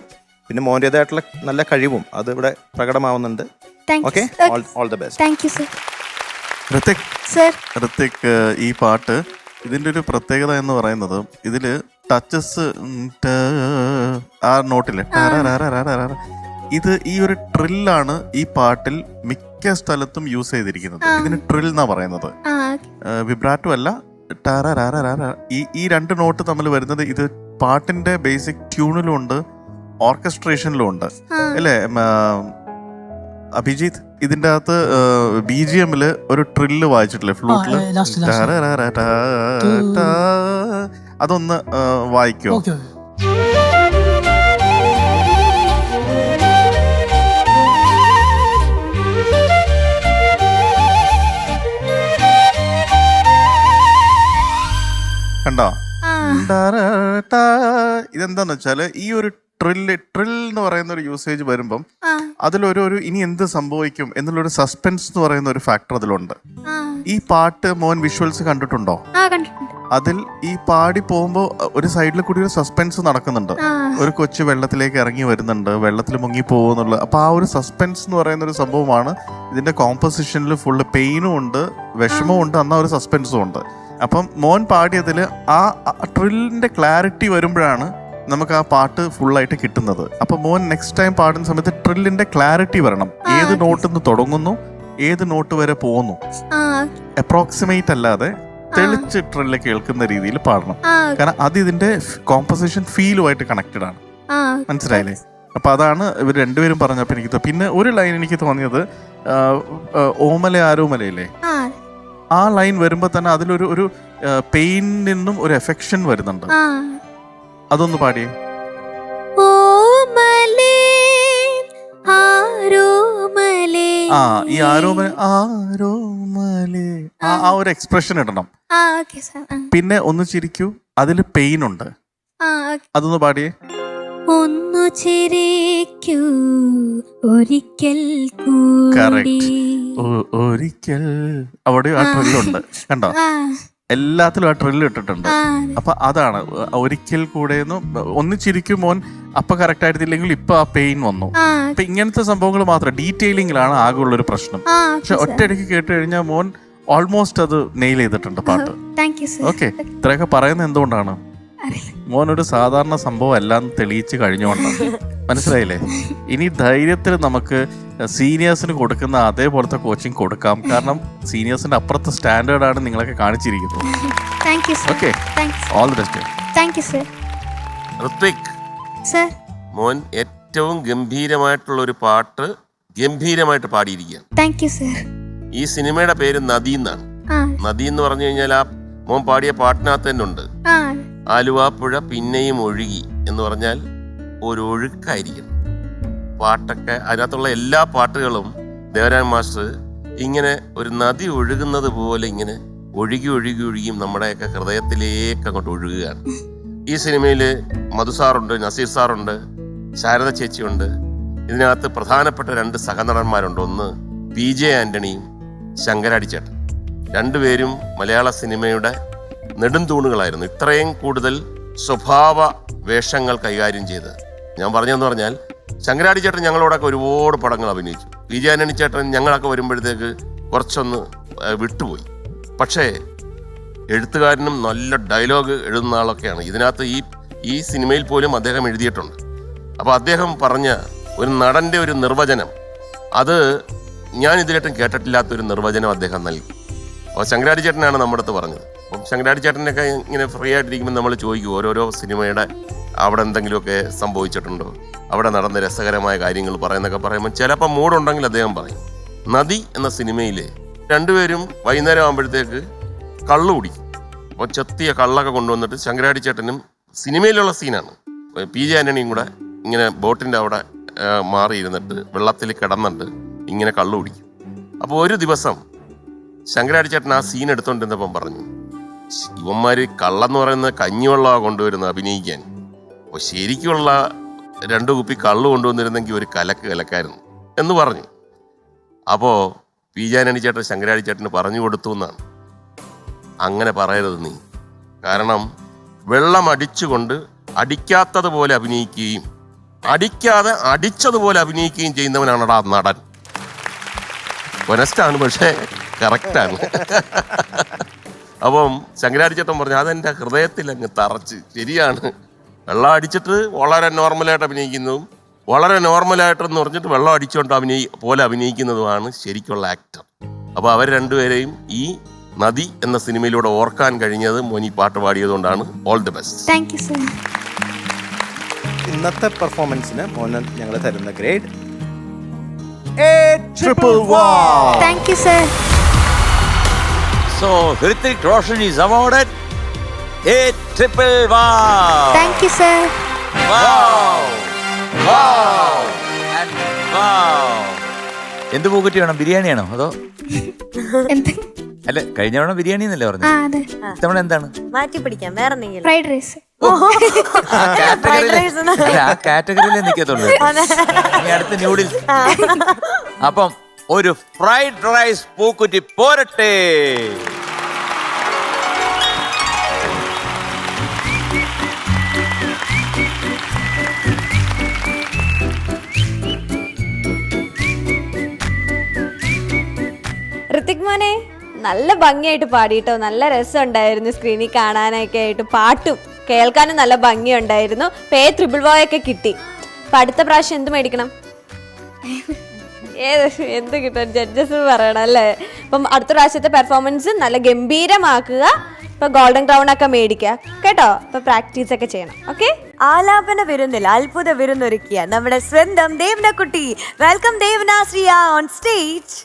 പിന്നെ മോൻ്റെതായിട്ടുള്ള നല്ല കഴിവും അത് ഇവിടെ പ്രകടമാവുന്നുണ്ട്. Okay, all the best. Thank you sir. Hrithik, ഈ പാട്ട് ഇതിന്റെ ഒരു പ്രത്യേകത എന്ന് പറയുന്നത് ഇതില് ടച്ചസ് ആ നോട്ടില് ഇത് ഈ ഒരു ട്രില്ലാണ് ഈ പാട്ടിൽ മിക്ക സ്ഥലത്തും യൂസ് ചെയ്തിരിക്കുന്നത്. ഇതിന് ട്രിൽ എന്നാ പറയുന്നത്, വിബ്രാറ്റോ അല്ല. ഈ 2 നോട്ട് തമ്മിൽ വരുന്നത് ഇത് പാട്ടിന്റെ ബേസിക് ട്യൂണിലും ഉണ്ട്, ഓർക്കസ്ട്രേഷനിലും ഉണ്ട് അല്ലേ അഭിജിത്ത്? ഇതിന്റെ അകത്ത് BGM ഒരു ട്രില്ല് വായിച്ചിട്ടില്ലേ ഫ്ലൂട്ടില്? അതൊന്ന് വായിക്കോ? കണ്ടോ? ഇതെന്താന്ന് വെച്ചാല് ഈ ഒരു ട്രിൽ എന്ന് പറയുന്ന ഒരു യൂസേജ് വരുമ്പം അതിലൊരു ഇനി എന്ത് സംഭവിക്കും എന്നുള്ളൊരു സസ്പെൻസ് എന്ന് പറയുന്ന ഒരു ഫാക്ടർ അതിലുണ്ട്. ഈ പാട്ട് മോൻ വിഷ്വൽസ് കണ്ടിട്ടുണ്ടോ? അതിൽ ഈ പാടി പോകുമ്പോ ഒരു സൈഡിൽ കൂടി ഒരു സസ്പെൻസ് നടക്കുന്നുണ്ട്. ഒരു കൊച്ചു വെള്ളത്തിലേക്ക് ഇറങ്ങി വരുന്നുണ്ട്, വെള്ളത്തിൽ മുങ്ങി പോകുന്നുള്ള. അപ്പൊ ആ ഒരു സസ്പെൻസ് എന്ന് പറയുന്ന ഒരു സംഭവമാണ് ഇതിന്റെ കോമ്പോസിഷനിൽ. ഫുള്ള് പെയിനും ഉണ്ട്, വിഷമവും ഉണ്ട്, എന്നാ ഒരു സസ്പെൻസും ഉണ്ട്. അപ്പം മോൻ പാടിയതിൽ ആ ട്രില്ലിന്റെ ക്ലാരിറ്റി വരുമ്പോഴാണ് നമുക്ക് ആ പാട്ട് ഫുള്ളായിട്ട് കിട്ടുന്നത്. അപ്പൊ മോൻ നെക്സ്റ്റ് ടൈം പാടുന്ന സമയത്ത് ട്രില്ലിന്റെ ക്ലാരിറ്റി വരണം. ഏത് നോട്ടിൽ നിന്ന് തുടങ്ങുന്നു, ഏത് നോട്ട് വരെ പോകുന്നു, അപ്രോക്സിമേറ്റ് അല്ലാതെ തെളിച്ച് ട്രില്ല് കേൾക്കുന്ന രീതിയിൽ പാടണം. കാരണം അത് ഇതിന്റെ കോമ്പോസിഷൻ ഫീലുമായിട്ട് കണക്റ്റഡ് ആണ്. മനസ്സിലായില്ലേ? അപ്പൊ അതാണ് ഇവർ രണ്ടുപേരും പറഞ്ഞപ്പോ എനിക്ക്. പിന്നെ ഒരു ലൈൻ എനിക്ക് തോന്നിയത് ഓമല ആരോമലയില്ലേ, ആ ലൈൻ വരുമ്പോ തന്നെ അതിലൊരു പെയിനിൽ നിന്നും ഒരു എഫെക്ഷൻ വരുന്നുണ്ട്. അതൊന്ന് പാടിയേ. ഈ ആരോമലേ ആ ഒരു എക്സ്പ്രഷൻ ഇടണം. പിന്നെ ഒന്ന് ചിരിക്കൂ, അതില് പെയിൻ ഉണ്ട്. അതൊന്ന് പാടിയേ. ഒന്നു ചിരിക്കൂ ഒരിക്കൽ കറക്റ്റ്, ഒരിക്കൽ. അവിടെ ആ ട്രില്ലുണ്ട്, കണ്ടോ? എല്ലാത്തിലും ആ ട്രില്ല് ഇട്ടിട്ടുണ്ട്. അപ്പൊ അതാണ് ഒരിക്കൽ കൂടെ ഒന്ന് ചിരിക്കും മോൻ. അപ്പൊ കറക്റ്റ് ആയിട്ടില്ലെങ്കിൽ ഇപ്പൊ ആ പെയിൻ വന്നു. അപ്പൊ ഇങ്ങനത്തെ സംഭവങ്ങൾ മാത്രം ഡീറ്റെയിലിംഗിലാണ് ആകെ ഉള്ളൊരു പ്രശ്നം. പക്ഷെ ഒറ്റയടിക്ക് കേട്ട് കഴിഞ്ഞാൽ മോൻ ഓൾമോസ്റ്റ് അത് നെയിൽ ചെയ്തിട്ടുണ്ട് പാട്ട്. ഓക്കെ, ഇത്രയൊക്കെ പറയുന്നത് എന്തുകൊണ്ടാണ്? മോനൊരു സാധാരണ സംഭവം എല്ലാം തെളിയിച്ച് കഴിഞ്ഞുകൊണ്ടാണ്. മനസ്സിലായില്ലേ? ഇനി ധൈര്യത്തിൽ നമുക്ക് സീനിയേഴ്സിന് കൊടുക്കുന്ന അതേപോലത്തെ കോച്ചിങ് കൊടുക്കാം. കാരണം സീനിയേഴ്സിന്റെ അപ്പുറത്തെ സ്റ്റാൻഡേർഡാണ് നിങ്ങളൊക്കെ കാണിച്ചിരിക്കുന്നത്. Okay, all the best. Ritwik, മോൻ ഏറ്റവും ഗംഭീരമായിട്ടുള്ള ഒരു പാട്ട് ഗംഭീരമായിട്ട് പാടിയിരിക്കുകയാണ്. ഈ സിനിമയുടെ പേര് നദി എന്നാണ്. നദി എന്ന് പറഞ്ഞു കഴിഞ്ഞാൽ ആ മോൻ പാടിയ പാട്ടിനകത്ത് തന്നെ ഉണ്ട്. ആലുവാപ്പുഴ പിന്നെയും ഒഴുകി എന്ന് പറഞ്ഞാൽ ഒരു ഒഴുക്കായിരിക്കണം പാട്ടൊക്കെ. അതിനകത്തുള്ള എല്ലാ പാട്ടുകളും ദേവരാജൻ മാസ്റ്റർ ഇങ്ങനെ ഒരു നദി ഒഴുകുന്നത് പോലെ ഇങ്ങനെ ഒഴുകി ഒഴുകി ഒഴുകിയും നമ്മുടെയൊക്കെ ഹൃദയത്തിലേക്ക് അങ്ങോട്ട് ഒഴുകുകയാണ്. ഈ സിനിമയിൽ മധു സാറുണ്ട്, നസീർ സാറുണ്ട്, ശാരദ ചേച്ചിയുണ്ട്. ഇതിനകത്ത് പ്രധാനപ്പെട്ട 2 സഹനടന്മാരുണ്ട്. ഒന്ന് PJ ആന്റണിയും ശങ്കരാടിച്ചേട്ടൻ. രണ്ടുപേരും മലയാള സിനിമയുടെ നെടുംതൂണുകളായിരുന്നു. ഇത്രയും കൂടുതൽ സ്വഭാവ വേഷങ്ങൾ കൈകാര്യം ചെയ്ത് ഞാൻ പറഞ്ഞതെന്ന് പറഞ്ഞാൽ, ശങ്കരാടി ചേട്ടൻ ഞങ്ങളോടൊക്കെ ഒരുപാട് പടങ്ങൾ അഭിനയിച്ചു. PJ ആന്റണി ചേട്ടൻ ഞങ്ങളൊക്കെ വരുമ്പോഴത്തേക്ക് കുറച്ചൊന്ന് വിട്ടുപോയി. പക്ഷേ എഴുത്തുകാരനും നല്ല ഡയലോഗ് എഴുതുന്ന ആളൊക്കെയാണ്. ഇതിനകത്ത് ഈ സിനിമയിൽ പോലും അദ്ദേഹം എഴുതിയിട്ടുണ്ട്. അപ്പോൾ അദ്ദേഹം പറഞ്ഞ ഒരു നടൻ്റെ ഒരു നിർവചനം, അത് ഞാൻ ഇതിലായിട്ടും കേട്ടിട്ടില്ലാത്തൊരു നിർവചനം അദ്ദേഹം നൽകി. അപ്പോൾ ശങ്കരാടി ചേട്ടനാണ് നമ്മുടെ അടുത്ത് പറഞ്ഞത്. അപ്പം ശങ്കരാടി ചേട്ടനൊക്കെ ഇങ്ങനെ ഫ്രീ ആയിട്ടിരിക്കുമ്പോൾ നമ്മൾ ചോദിക്കും ഓരോരോ സിനിമയുടെ അവിടെ എന്തെങ്കിലുമൊക്കെ സംഭവിച്ചിട്ടുണ്ടോ, അവിടെ നടന്ന രസകരമായ കാര്യങ്ങൾ പറയുന്നൊക്കെ പറയുമ്പോൾ ചിലപ്പോൾ മൂടുണ്ടെങ്കിൽ അദ്ദേഹം പറയും. നദി എന്ന സിനിമയിൽ രണ്ടുപേരും വൈകുന്നേരം ആകുമ്പോഴത്തേക്ക് കള്ളു കുടിക്കും. അപ്പോൾ ചെത്തിയ കള്ളൊക്കെ കൊണ്ടുവന്നിട്ട് ശങ്കരാടി ചേട്ടനും, സിനിമയിലുള്ള സീനാണ്, PJ ആന്റണിയും കൂടെ ഇങ്ങനെ ബോട്ടിൻ്റെ അവിടെ മാറിയിരുന്നിട്ട് വെള്ളത്തിൽ കിടന്നിട്ട് ഇങ്ങനെ കള്ളു കുടിക്കും. അപ്പോൾ ഒരു ദിവസം ശങ്കരാടി ചേട്ടൻ ആ സീൻ എടുത്തോണ്ടിരുന്നപ്പം പറഞ്ഞു, ഇവന്മാർ കള്ളെന്ന് പറയുന്നത് കഞ്ഞിവെള്ളമാണ് കൊണ്ടുവരുന്നത് അഭിനയിക്കാൻ. അപ്പോൾ ശരിക്കുള്ള 2 കുപ്പി കള്ളു കൊണ്ടുവന്നിരുന്നെങ്കിൽ ഒരു കലക്കായിരുന്നു എന്ന് പറഞ്ഞു. അപ്പോൾ PJ ആന്റണി ചേട്ടൻ ശങ്കരാടി ചേട്ടന് പറഞ്ഞു കൊടുത്തു എന്നാണ്, അങ്ങനെ പറയരുത് നീ. കാരണം വെള്ളം അടിച്ചുകൊണ്ട് അടിക്കാത്തതുപോലെ അഭിനയിക്കുകയും അടിക്കാതെ അടിച്ചതുപോലെ അഭിനയിക്കുകയും ചെയ്യുന്നവനാണടാ നടൻ. ഒനസ്റ്റാണ്, പക്ഷേ കറക്റ്റാണ്. അപ്പം ശങ്കരാടി ചേട്ടൻ പറഞ്ഞു, അതെൻ്റെ ഹൃദയത്തിൽ അങ്ങ് തറച്ച്. ശരിയാണ്, വെള്ളം അടിച്ചിട്ട് വളരെ നോർമലായിട്ട് അഭിനയിക്കുന്നതും വളരെ നോർമലായിട്ടെന്ന് പറഞ്ഞിട്ട് വെള്ളം അടിച്ചുകൊണ്ട് പോലെ അഭിനയിക്കുന്നതുമാണ് ശരിക്കുള്ള ആക്ടർ. അപ്പോൾ അവർ രണ്ടുപേരെയും ഈ നദി എന്ന സിനിമയിലൂടെ ഓർക്കാൻ കഴിഞ്ഞത് മോനി പാട്ട് പാടിയതുകൊണ്ടാണ്. All the best. Thank you sir. ഇന്നത്തെ പെർഫോമൻസിന് മോഹൻ ഞങ്ങൾ തരുന്ന grade thank you sir. So Hrithik Roshan is awarded A1 thank you sir. Wow! Wow! And wow! എന്ത് പൂക്കുറ്റി വേണം? ബിരിയാണിയാണോ അതോ? അല്ല, കഴിഞ്ഞ തവണ ബിരിയാണി എന്നല്ലേ ആ പറഞ്ഞു? അതെ, ഇത്തവണ എന്താണ്? മാറ്റി പിടിക്കാം, വേറെ എന്തെങ്കിലും. Fried rice. ആ കാറ്റഗറിയിലേ നിൽക്കത്തുള്ളൂ. ഇനി അടുത്ത ന്യൂഡിൽസ്. അപ്പം ഒരു ഫ്രൈഡ് റൈസ് പൂക്കുറ്റി പോരട്ടെ. ഋത്തിക് മോനെ നല്ല ഭംഗിയായിട്ട് പാടിട്ടോ, നല്ല രസമുണ്ടായിരുന്നു സ്ക്രീനിൽ കാണാനൊക്കെ ആയിട്ട്. പാട്ടും കേൾക്കാനും നല്ല ഭംഗിയുണ്ടായിരുന്നു. A3 ഒക്കെ കിട്ടി. അപ്പം അടുത്ത പ്രാവശ്യം എന്ത് മേടിക്കണം? എന്ത് കിട്ടും ജഡ്ജസ് പറയണം അല്ലേ? അപ്പം അടുത്ത പ്രാവശ്യത്തെ പെർഫോമൻസ് നല്ല ഗംഭീരമാക്കുക. ഇപ്പൊ ഗോൾഡൻ ക്രൗൺ ഒക്കെ മേടിക്കുക കേട്ടോ. ഇപ്പൊ പ്രാക്ടീസ് ഒക്കെ ചെയ്യണം. ഓക്കെ. ആലാപന വിരുന്നിൽ അത്ഭുത വിരുന്നൊരുക്കിയ നമ്മുടെ സ്വന്തം ദേവനക്കുട്ടി. Welcome Devanasriya on stage.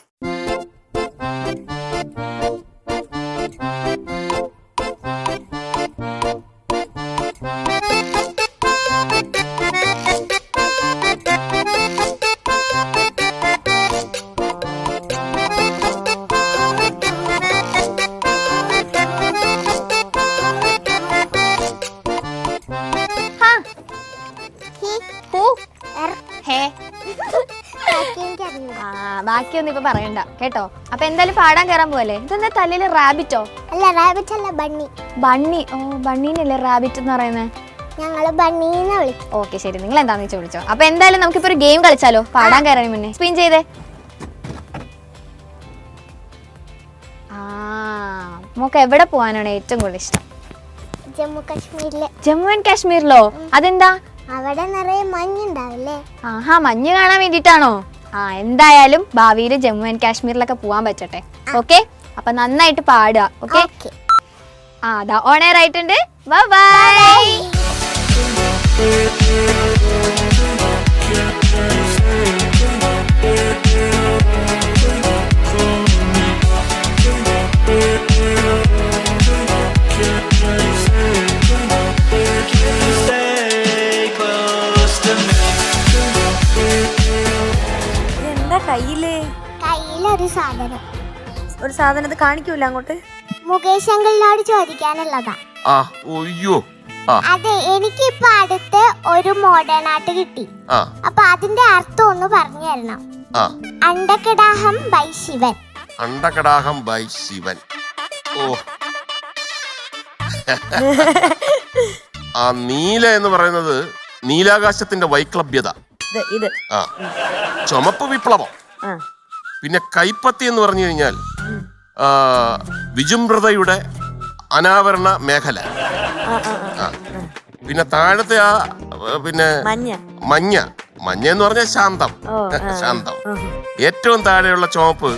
ബാക്കിയൊന്നും ഇപ്പൊ പറയണ്ട കേട്ടോ. അപ്പൊ എന്തായാലും പാടാൻ കയറാൻ പോവല്ലേ? ഇതെന്താ തലയില് റാബിറ്റോ? അല്ല, റാബിറ്റ് അല്ല, ബണ്ണി. ബണ്ണി? ഓ, ബണ്ണീനല്ലേ റാബിറ്റ് എന്ന് പറയുന്നത്? ഞങ്ങള് ബണ്ണീന്ന് വിളിക്കും. ഓക്കെ, ശരി, നിങ്ങൾ എന്താന്ന് വെച്ചാൽ വിളിച്ചോ. അപ്പൊ എന്തായാലും നമുക്കിപ്പോ ഒരു ഗെയിം കളിച്ചാലോ? പാടാൻ കയറാൻ മുന്നേ സ്പിൻ ചെയ്തേ. മോക്ക് എവിടെ പോവാനാണ് ഏറ്റവും കൂടുതൽ ഇഷ്ടം? ജമ്മു കാശ്മീരിലെ. ജമ്മു ആൻഡ് കാശ്മീരിലോ? അതെന്താ? അവിടെ നിറയെ മഞ്ഞുണ്ടാവില്ലേ? ആഹാ, മഞ്ഞ് കാണാൻ വേണ്ടിട്ടാണോ? എന്തായാലും ഭാവിയിൽ ജമ്മു ആൻഡ് കാശ്മീരിലൊക്കെ പോവാൻ പറ്റട്ടെ. ഓക്കെ, അപ്പൊ നന്നായിട്ട് പാടുക. ഓക്കെ, അതാ ഓൺ എയർ ആയിട്ടുണ്ട്. Bye bye. എന്താ കയ്യില്? കയ്യിലൊരു സാധനം. ഒരു സാധനത്ത് കാണിക്കൂല അങ്ങോട്ട്. മുകേഷ് അങ്കിളിനോട് ചോദിക്കാനുള്ളതാ. ആ ഒയ്യോ. ആ അതെ, എനിക്കിപ്പോ അടുത്ത് ഒരു മോഡേൺ ആർട്ട് കിട്ടി. ആ അപ്പൊ അതിന്റെ അർത്ഥം ഒന്ന് പറഞ്ഞു തരണം. ആ അണ്ടകടാഹം ബൈ ശിവൻ. അണ്ടകടാഹം ബൈ ശിവൻ. ഓ ആ നീല എന്ന് പറയുന്നത് നീലാകാശത്തിന്റെ വൈക്ലഭ്യത. ഇത് ആ ചുമപ്പ് വിപ്ലവം. ആ. പിന്നെ കൈപ്പത്തി എന്ന് പറഞ്ഞു കഴിഞ്ഞാൽ വിജുംബ്രതയുടെ അനാവരണ മേഖല. ആ. പിന്നെ താഴത്തെ ആ പിന്നെ മഞ്ഞ എന്ന് പറഞ്ഞാൽ ശാന്തം. ശാന്തം. ഏറ്റവും താഴെയുള്ള ചുവപ്പ്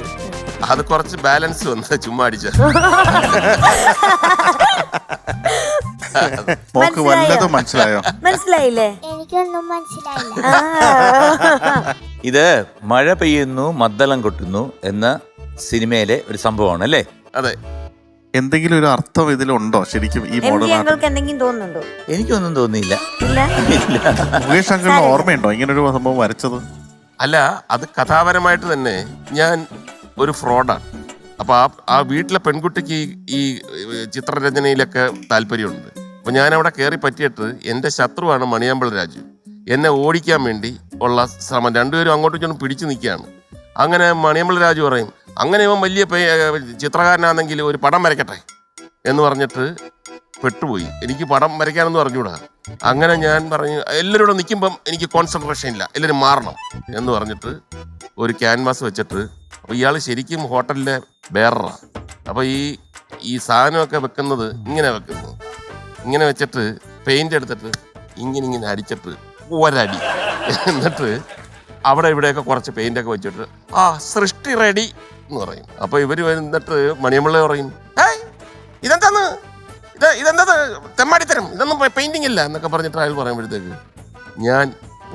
അത് കുറച്ച് ബാലൻസ് വന്നത് ചുമ്മാ അടിച്ച. മനസ്സിലായില്ലേ? എനിക്കൊന്നും മനസ്സിലായില്ല. ഇത് മഴ പെയ്യുന്നു മദ്ദളം കൊട്ടുന്നു എന്ന സിനിമയിലെ ഒരു സംഭവമാണ് അല്ലേ? അതെ. എന്തെങ്കിലും ഒരു അർത്ഥം ഇതിലുണ്ടോ ശരിക്കും ഈ മോഡൽ? എന്തെങ്കിലും തോന്നുന്നുണ്ടോ? എനിക്കൊന്നും തോന്നിയില്ല. മുകേഷ് അങ്കിളിന് ഓർമ്മയുണ്ടോ ഇങ്ങനൊരു സംഭവം വരച്ചത്? അല്ല, അത് കഥാപരമായിട്ട് തന്നെ ഞാൻ ഒരു ഫ്രോഡാണ്. അപ്പൊ ആ വീട്ടിലെ പെൺകുട്ടിക്ക് ഈ ചിത്രരചനയിലൊക്കെ താല്പര്യമുണ്ട്. അപ്പൊ ഞാൻ അവിടെ കയറി പറ്റിയിട്ട് എൻ്റെ ശത്രുവാണ് മണിയാമ്പൾ രാജു. എന്നെ ഓടിക്കാൻ വേണ്ടി ഉള്ള ശ്രമം. രണ്ടുപേരും അങ്ങോട്ടും ഇങ്ങോട്ടും പിടിച്ചു നിൽക്കുകയാണ്. അങ്ങനെ മണിയാമ്പൾ രാജു പറയും, അങ്ങനെ ഇവൻ വലിയ ചിത്രകാരനാണെങ്കിൽ ഒരു പടം വരയ്ക്കട്ടെ എന്ന് പറഞ്ഞിട്ട് പെട്ടുപോയി. എനിക്ക് പടം വരയ്ക്കാനെന്ന് പറഞ്ഞുകൂടാ. അങ്ങനെ ഞാൻ പറഞ്ഞു, എല്ലാവരും നിൽക്കുമ്പം എനിക്ക് കോൺസെൻട്രേഷൻ ഇല്ല, എല്ലാവരും മാറണം എന്ന് പറഞ്ഞിട്ട് ഒരു ക്യാൻവാസ് വെച്ചിട്ട്, അപ്പോൾ ഇയാൾ ശരിക്കും ഹോട്ടലിലെ ബേററാണ്. അപ്പോൾ ഈ സാധനമൊക്കെ വെക്കുന്നത് ഇങ്ങനെ വെക്കുന്നു. ഇങ്ങനെ വെച്ചിട്ട് പെയിന്റ് എടുത്തിട്ട് ഇങ്ങനെ അടിച്ചിട്ട് ഒരടി, എന്നിട്ട് അവിടെ ഇവിടെയൊക്കെ കുറച്ച് പെയിന്റൊക്കെ വെച്ചിട്ട് ആ സൃഷ്ടി റെഡി എന്ന് പറയും. അപ്പോൾ ഇവർ വന്നിട്ട് മണിയമ്പിള്ള പറയും, ഇതെന്താന്ന് ഇതെന്താ തെമ്മാടിത്തരം, ഇതൊന്നും പെയിന്റിങ് ഇല്ല എന്നൊക്കെ പറഞ്ഞിട്ട് അയാൾ പറയുമ്പോഴത്തേക്ക് ഞാൻ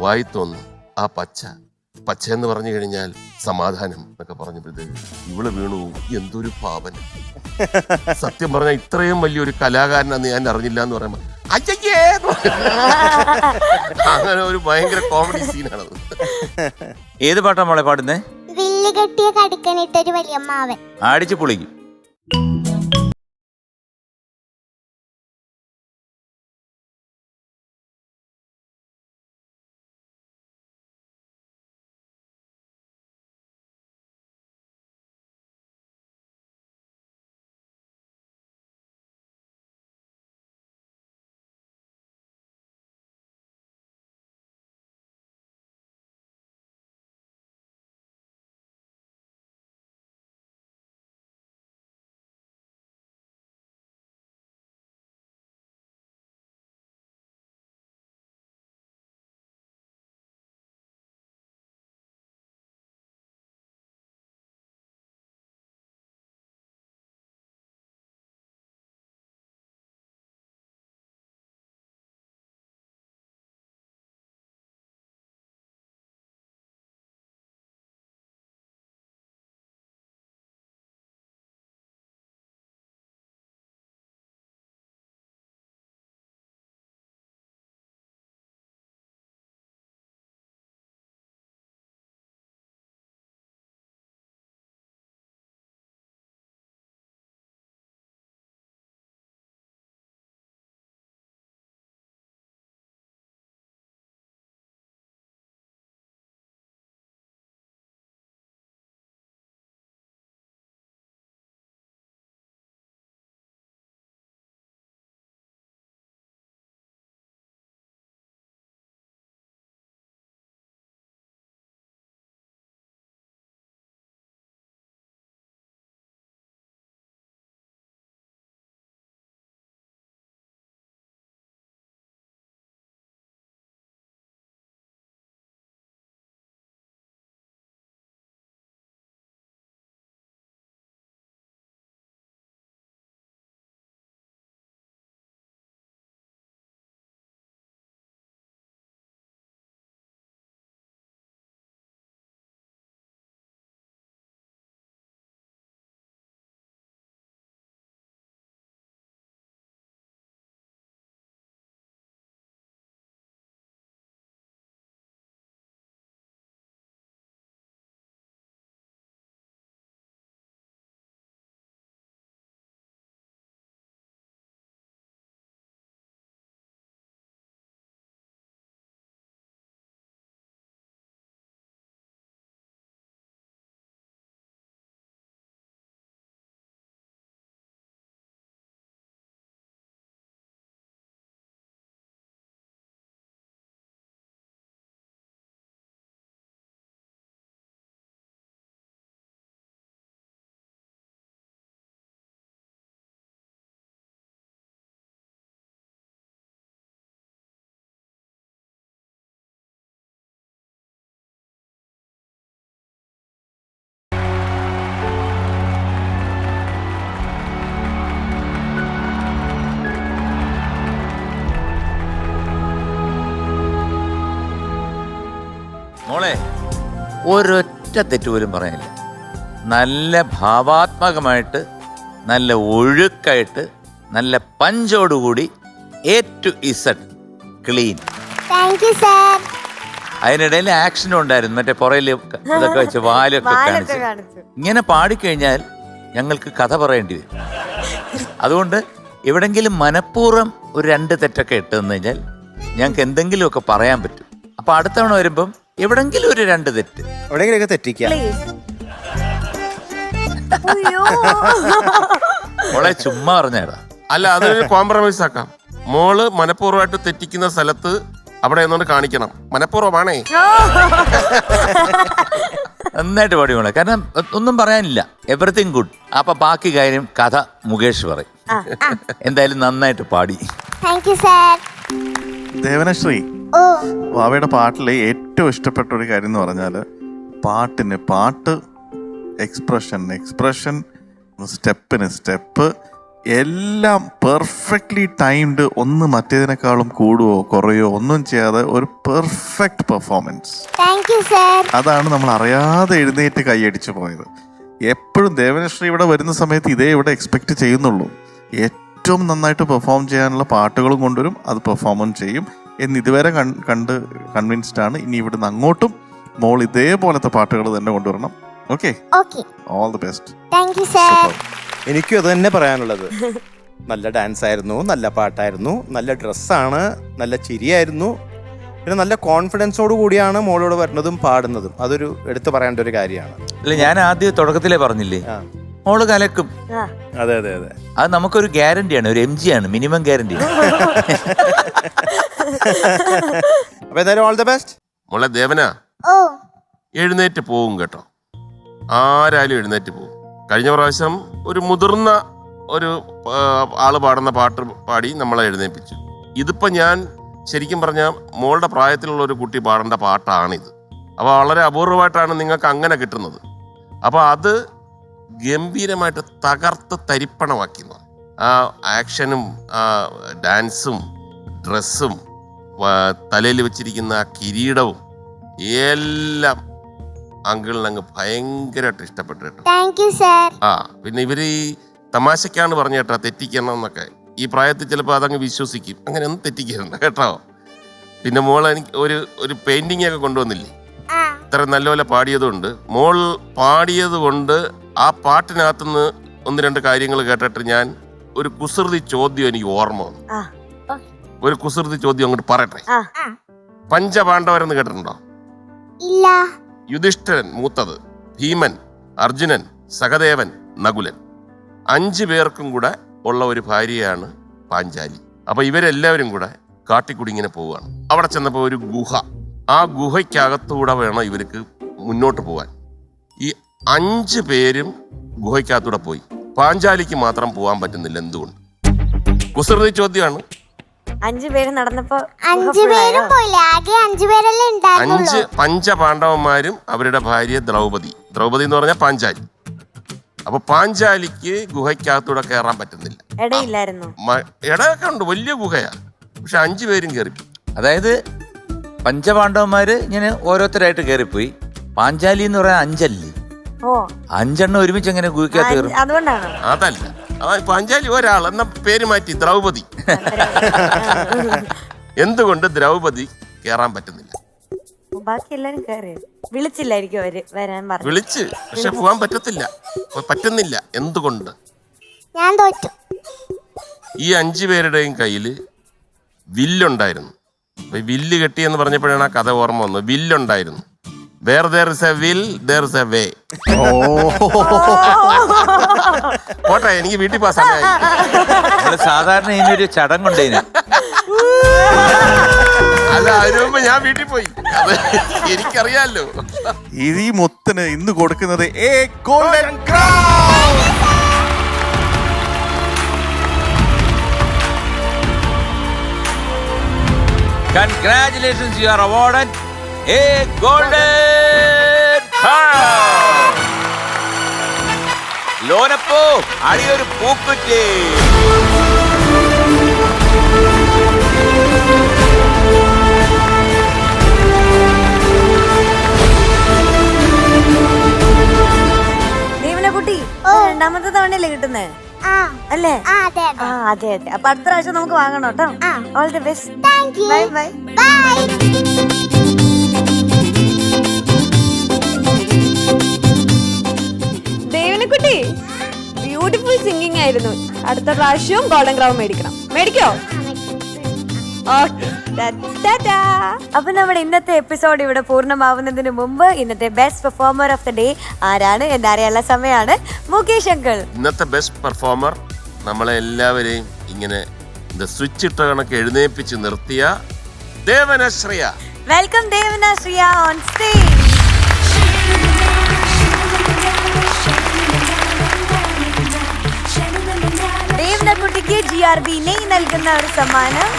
വായി തോന്നുന്നു ആ പച്ച എന്ന് പറഞ്ഞു കഴിഞ്ഞാൽ സമാധാനം എന്നൊക്കെ പറഞ്ഞപ്പോഴത്തേക്ക് ഇവള് വീണു. എന്തൊരു പാവൻ, സത്യം പറഞ്ഞാൽ ഇത്രയും വലിയൊരു കലാകാരനാന്ന് ഞാൻ അറിഞ്ഞില്ല എന്ന് പറയുമ്പോ അയ്യേ. അങ്ങനെ ഒരു ഭയങ്കര കോമഡി സീനാണത്. ഏത് പാട്ടാ മോളെ പാടുന്നേ? വില്ല് കെട്ടിയ കടുക്കനിട്ടൊരു വലിയമ്മാവൻ. അടിച്ചു പൊളിക്കും. ഒരൊറ്റ തെറ്റ് പോലും പറയാനില്ല. നല്ല ഭാവാത്മകമായിട്ട്, നല്ല ഒഴുക്കായിട്ട്, നല്ല പഞ്ചോടുകൂടി A to Z clean. Thank you sir. അതിനിടയിൽ ആക്ഷനും ഉണ്ടായിരുന്നു. മറ്റേ പുറയിൽ ഇതൊക്കെ വെച്ച് വാലൊക്കെ കാണിച്ച് ഇങ്ങനെ പാടിക്കഴിഞ്ഞാൽ ഞങ്ങൾക്ക് കഥ പറയേണ്ടി വരും. അതുകൊണ്ട് എവിടെങ്കിലും മനഃപൂർവ്വം ഒരു 2 തെറ്റൊക്കെ ഇട്ട് തന്നു കഴിഞ്ഞാൽ ഞങ്ങൾക്ക് എന്തെങ്കിലുമൊക്കെ പറയാൻ പറ്റും. അപ്പൊ അടുത്തവണ വരുമ്പം എവിടെങ്കിലും ഒരു 2 തെറ്റ് എവിടെയെങ്കിലൊക്കെ തെറ്റിക്കാം. മോളെ ചുമ്മാ പറഞ്ഞേടാ. അല്ല, അതൊരു കോംപ്രമൈസ് ആക്കാം. മോള് മനഃപൂർവ്വമായിട്ട് തെറ്റിക്കുന്ന സ്ഥലത്ത് അവിടെ നിന്നോണ്ട് കാണിക്കണം. മനഃപൂർവ്വമാണേ. നന്നായിട്ട് പാടി മോളെ. കാരണം ഒന്നും പറയാനില്ല, എവറിത്തിങ് ഗുഡ്. അപ്പൊ ബാക്കി കാര്യം കഥ മുകേഷ് പറയും. എന്തായാലും നന്നായിട്ട് പാടി. Thank you sir. ദേവനശ്രീ, ഓ വാവയുടെ പാട്ടിലെ ഏറ്റവും ഇഷ്ടപ്പെട്ട ഒരു കാര്യം എന്ന് പറഞ്ഞാല് പാട്ട്, എക്സ്പ്രഷൻ, സ്റ്റെപ്പിന് സ്റ്റെപ്പ് എല്ലാം പെർഫെക്റ്റ്ലി ടൈംഡ്. ഒന്ന് മറ്റേതിനേക്കാളും കൂടുവോ കുറയോ ഒന്നും ചെയ്യാതെ ഒരു perfect performance. Thank you sir. അതാണ് നമ്മൾ അറിയാതെ എഴുന്നേറ്റ് കൈയടിച്ചു പോയത്. എപ്പോഴും ദേവനശ്രീ ഇവിടെ വരുന്ന സമയത്ത് ഇതേ ഇവിടെ എക്സ്പെക്ട് ചെയ്യുന്നുള്ളൂ. ഏറ്റവും നന്നായിട്ട് പെർഫോം ചെയ്യാനുള്ള പാട്ടുകളും കൊണ്ടുവരും, അത് പെർഫോമും ചെയ്യും എന്ന് ഇതുവരെ കണ്ട് കൺവിൻസ്ഡ് ആണ്. ഇനി ഇവിടുന്ന് അങ്ങോട്ടും മോൾ ഇതേപോലത്തെ പാട്ടുകൾ തന്നെ കൊണ്ടുവരണം. Okay, all the best. Thank you sir. എനിക്കും അത് തന്നെ പറയാനുള്ളത്. നല്ല ഡാൻസ് ആയിരുന്നു, നല്ല പാട്ടായിരുന്നു, നല്ല ഡ്രസ്സാണ്, നല്ല ചിരിയായിരുന്നു. പിന്നെ നല്ല കോൺഫിഡൻസോട് കൂടിയാണ് മോളോട് വരുന്നതും പാടുന്നതും. അതൊരു എടുത്തു പറയേണ്ട ഒരു കാര്യമാണ്. അല്ല, ഞാൻ ആദ്യം തുടക്കത്തിലേ പറഞ്ഞില്ലേ, മോള് കലക്കും. അതെ അതെ അതെ, അത് നമുക്കൊരു ഗ്യാരണ്ടിയാണ്, ഒരു MG ആണ്, മിനിമം ഗ്യാരണ്ടി. അപ്പൊ എന്തായാലും ഓൾ ദി ബെസ്റ്റ്. മോളെ ദേവന, ഓ എഴുന്നേറ്റ് പോവും കേട്ടോ. ആരായാലും എഴുന്നേറ്റ് പോവും. കഴിഞ്ഞ പ്രാവശ്യം ഒരു മുതിർന്ന ഒരു ആള് പാടുന്ന പാട്ട് പാടി നമ്മളെ എഴുന്നേൽപ്പിച്ചു. ഇതിപ്പോ ഞാൻ ശരിക്കും പറഞ്ഞാൽ മോളുടെ പ്രായത്തിലുള്ള ഒരു കുട്ടി പാടേണ്ട പാട്ടാണിത്. അപ്പോൾ വളരെ അപൂർവമായിട്ടാണ് നിങ്ങൾക്ക് അങ്ങനെ കിട്ടുന്നത്. അപ്പോൾ അത് ഗംഭീരമായിട്ട് തകർത്ത് തരിപ്പണമാക്കി. ആ ആക്ഷനും ആ ഡാൻസും ഡ്രസ്സും തലയിൽ വെച്ചിരിക്കുന്ന ആ കിരീടവും എല്ലാം അങ്കിളിന് അങ്ങ് ഭയങ്കരമായിട്ട് ഇഷ്ടപ്പെട്ടു കേട്ടോ. Thank you sir. പിന്നെ ഇവര് ഈ തമാശക്കാണ് പറഞ്ഞു കേട്ടോ തെറ്റിക്കണം എന്നൊക്കെ. ഈ പ്രായത്തിൽ ചിലപ്പോൾ അതങ്ങ് വിശ്വസിക്കും. അങ്ങനെ ഒന്നും തെറ്റിക്കരുത് കേട്ടോ. പിന്നെ മോൾ എനിക്ക് ഒരു പെയിന്റിംഗ് ഒക്കെ കൊണ്ടുവന്നില്ലേ, ഇത്ര നല്ലപോലെ പാടിയതുകൊണ്ട്. മോൾ പാടിയത് കൊണ്ട് ആ പാട്ടിനകത്തുനിന്ന് 1-2 കാര്യങ്ങൾ കേട്ടിട്ട് ഞാൻ ഒരു കുസൃതി ചോദ്യം എനിക്ക് ഓർമ്മ വന്നു. ഒരു കുസൃതി ചോദ്യം അങ്ങോട്ട് പറയട്ടെ. പഞ്ചപാണ്ഡവരെന്ന് കേട്ടിട്ടുണ്ടോ? ഇല്ല. യുധിഷ്ഠിരൻ മൂത്തത്, ഭീമൻ, അർജുനൻ, സഹദേവൻ, നകുലൻ. 5 പേർക്കും കൂടെ ഉള്ള ഒരു ഭാര്യയാണ് പാഞ്ചാലി. അപ്പൊ ഇവരെല്ലാവരും കൂടെ കാട്ടിക്കൂടി ഇങ്ങനെ പോവുകയാണ്. അവിടെ ചെന്നപ്പോൾ ഒരു ഗുഹ, ആ ഗുഹയ്ക്കകത്തൂടെ വേണം ഇവർക്ക് മുന്നോട്ട് പോകാൻ. ഈ 5 പേരും ഗുഹയ്ക്കകത്തൂടെ പോയി. പാഞ്ചാലിക്ക് മാത്രം പോകാൻ പറ്റുന്നില്ല. എന്തുകൊണ്ട്? കുസൃതി ചോദ്യമാണ്. 5 പേര് നടന്നപ്പോ 5 പേരും പോയില്ല, ആകെ 5 പേരല്ലേ ഉണ്ടായിരുന്നുള്ളൂ. 5 പഞ്ചപാണ്ഡവന്മാരും അവരുടെ ഭാര്യ ദ്രൗപദി എന്ന് പറഞ്ഞാൽ പാഞ്ചാലി. അപ്പൊ പാഞ്ചാലിക്ക് ഗുഹയ്ക്കകത്തൂടെ കയറാൻ പറ്റുന്നില്ല. ഇടയില്ലായിരുന്നു. ഇടയൊക്കെ ഉണ്ട്, വലിയ ഗുഹയാ. പക്ഷെ 5 പേരും കയറി. അതായത് പഞ്ചപാണ്ഡവന്മാര് ഇങ്ങനെ ഓരോരുത്തരായിട്ട് കയറിപ്പോയി. പാഞ്ചാലി എന്ന് പറയാൻ 5 അല്ലേ? 5 ഒരുമിച്ച് എങ്ങനെ ഗുഹയ്ക്കകത്ത് കയറും? അതുകൊണ്ടാണ്. അതല്ല, പാഞ്ചാലി ഒരാൾ എന്ന പേര് മാറ്റി ദ്രൗപദി. എന്തുകൊണ്ട് ദ്രൗപദി കയറാൻ പറ്റുന്നില്ല? ബാക്കി എല്ലാരും കയറി വിളിച്ചില്ലായിരിക്കും അവര് വരാൻ പറഞ്ഞു. വിളിച്ച്, പക്ഷെ പോകാൻ പറ്റുന്നില്ല. എന്തുകൊണ്ട്? ഞാൻ തോറ്റു. ഈ 5 പേരുടെയും കയ്യില് വില്ലുണ്ടായിരുന്നു. വില്ല് കെട്ടിയെന്ന് പറഞ്ഞപ്പോഴാണ് ആ കഥ ഓർമ്മ വന്നത്. വില്ലുണ്ടായിരുന്നു. Where there is a will, there is a way. പോട്ടെ, എനിക്ക് വീട്ടിൽ പോകാൻ സമയമായി. സാധാരണ ഇതിനൊരു ചടങ്ങുണ്ടേന്. അല്ല, അതിനു മുമ്പ് ഞാൻ വീട്ടിൽ പോയി. അത് എനിക്കറിയാലോ. ഈ മുത്തിന് ഇന്ന് കൊടുക്കുന്നത് a golden crown. Congratulations, you are awarded a golden crown. ലോനപ്പോ അടിയൊരു പൂക്കുറ്റി. രണ്ടാമത്തെ തവണയല്ലേ കിട്ടുന്നേ ആ അല്ലേ? ആ അതെ ആ അതെ അതെ. അപ്പൊ അടുത്ത പ്രാവശ്യം നമുക്ക് വാങ്ങണം കേട്ടോ. All the best. Thank you. Bye bye. Bye. ദേവനക്കുട്ടി ബ്യൂട്ടിഫുൾ സിംഗിങ് ആയിരുന്നു. അടുത്ത പ്രാവശ്യവും ഗോൾഡൻ ക്രൗൺ മേടിക്കണം. മേടിക്കോ? അപ്പൊ നമ്മുടെ ഇന്നത്തെ എപ്പിസോഡ് ഇവിടെ പൂർണ്ണമാവുന്നതിന് മുമ്പ് ഇന്നത്തെ best performer of the day ആരാണ് എന്നറിയാനുള്ള സമയമാണ്. മുകേഷ് അങ്കിൾ. ഇന്നത്തെ ബെസ്റ്റ് പെർഫോമർ നമ്മളെ എല്ലാവരെയും ഇങ്ങനെ സ്വിച്ച് ഇട്ട കണക്ക് എഴുന്നേപ്പിച്ച് നിർത്തിയ Devanasriya. Welcome Devanasriya on stage. ദേവനക്കുട്ടിക്ക് GRB നെയ് നൽകുന്ന ഒരു സമ്മാനം.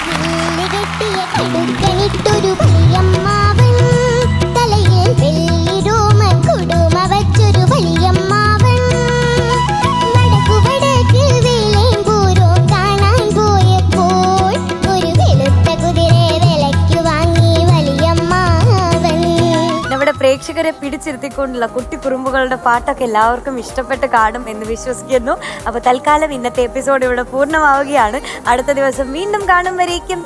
നമ്മുടെ പ്രേക്ഷകരെ പിടിച്ചിരുത്തിക്കൊണ്ടുള്ള കുട്ടിക്കുറുമ്പുകളുടെ പാട്ടൊക്കെ എല്ലാവർക്കും ഇഷ്ടപ്പെട്ട് കാണും എന്ന് വിശ്വസിക്കുന്നു. അപ്പൊ തൽക്കാലം ഇന്നത്തെ എപ്പിസോഡ് ഇവിടെ പൂർണ്ണമാവുകയാണ്. അടുത്ത ദിവസം വീണ്ടും കാണും വരേക്കും.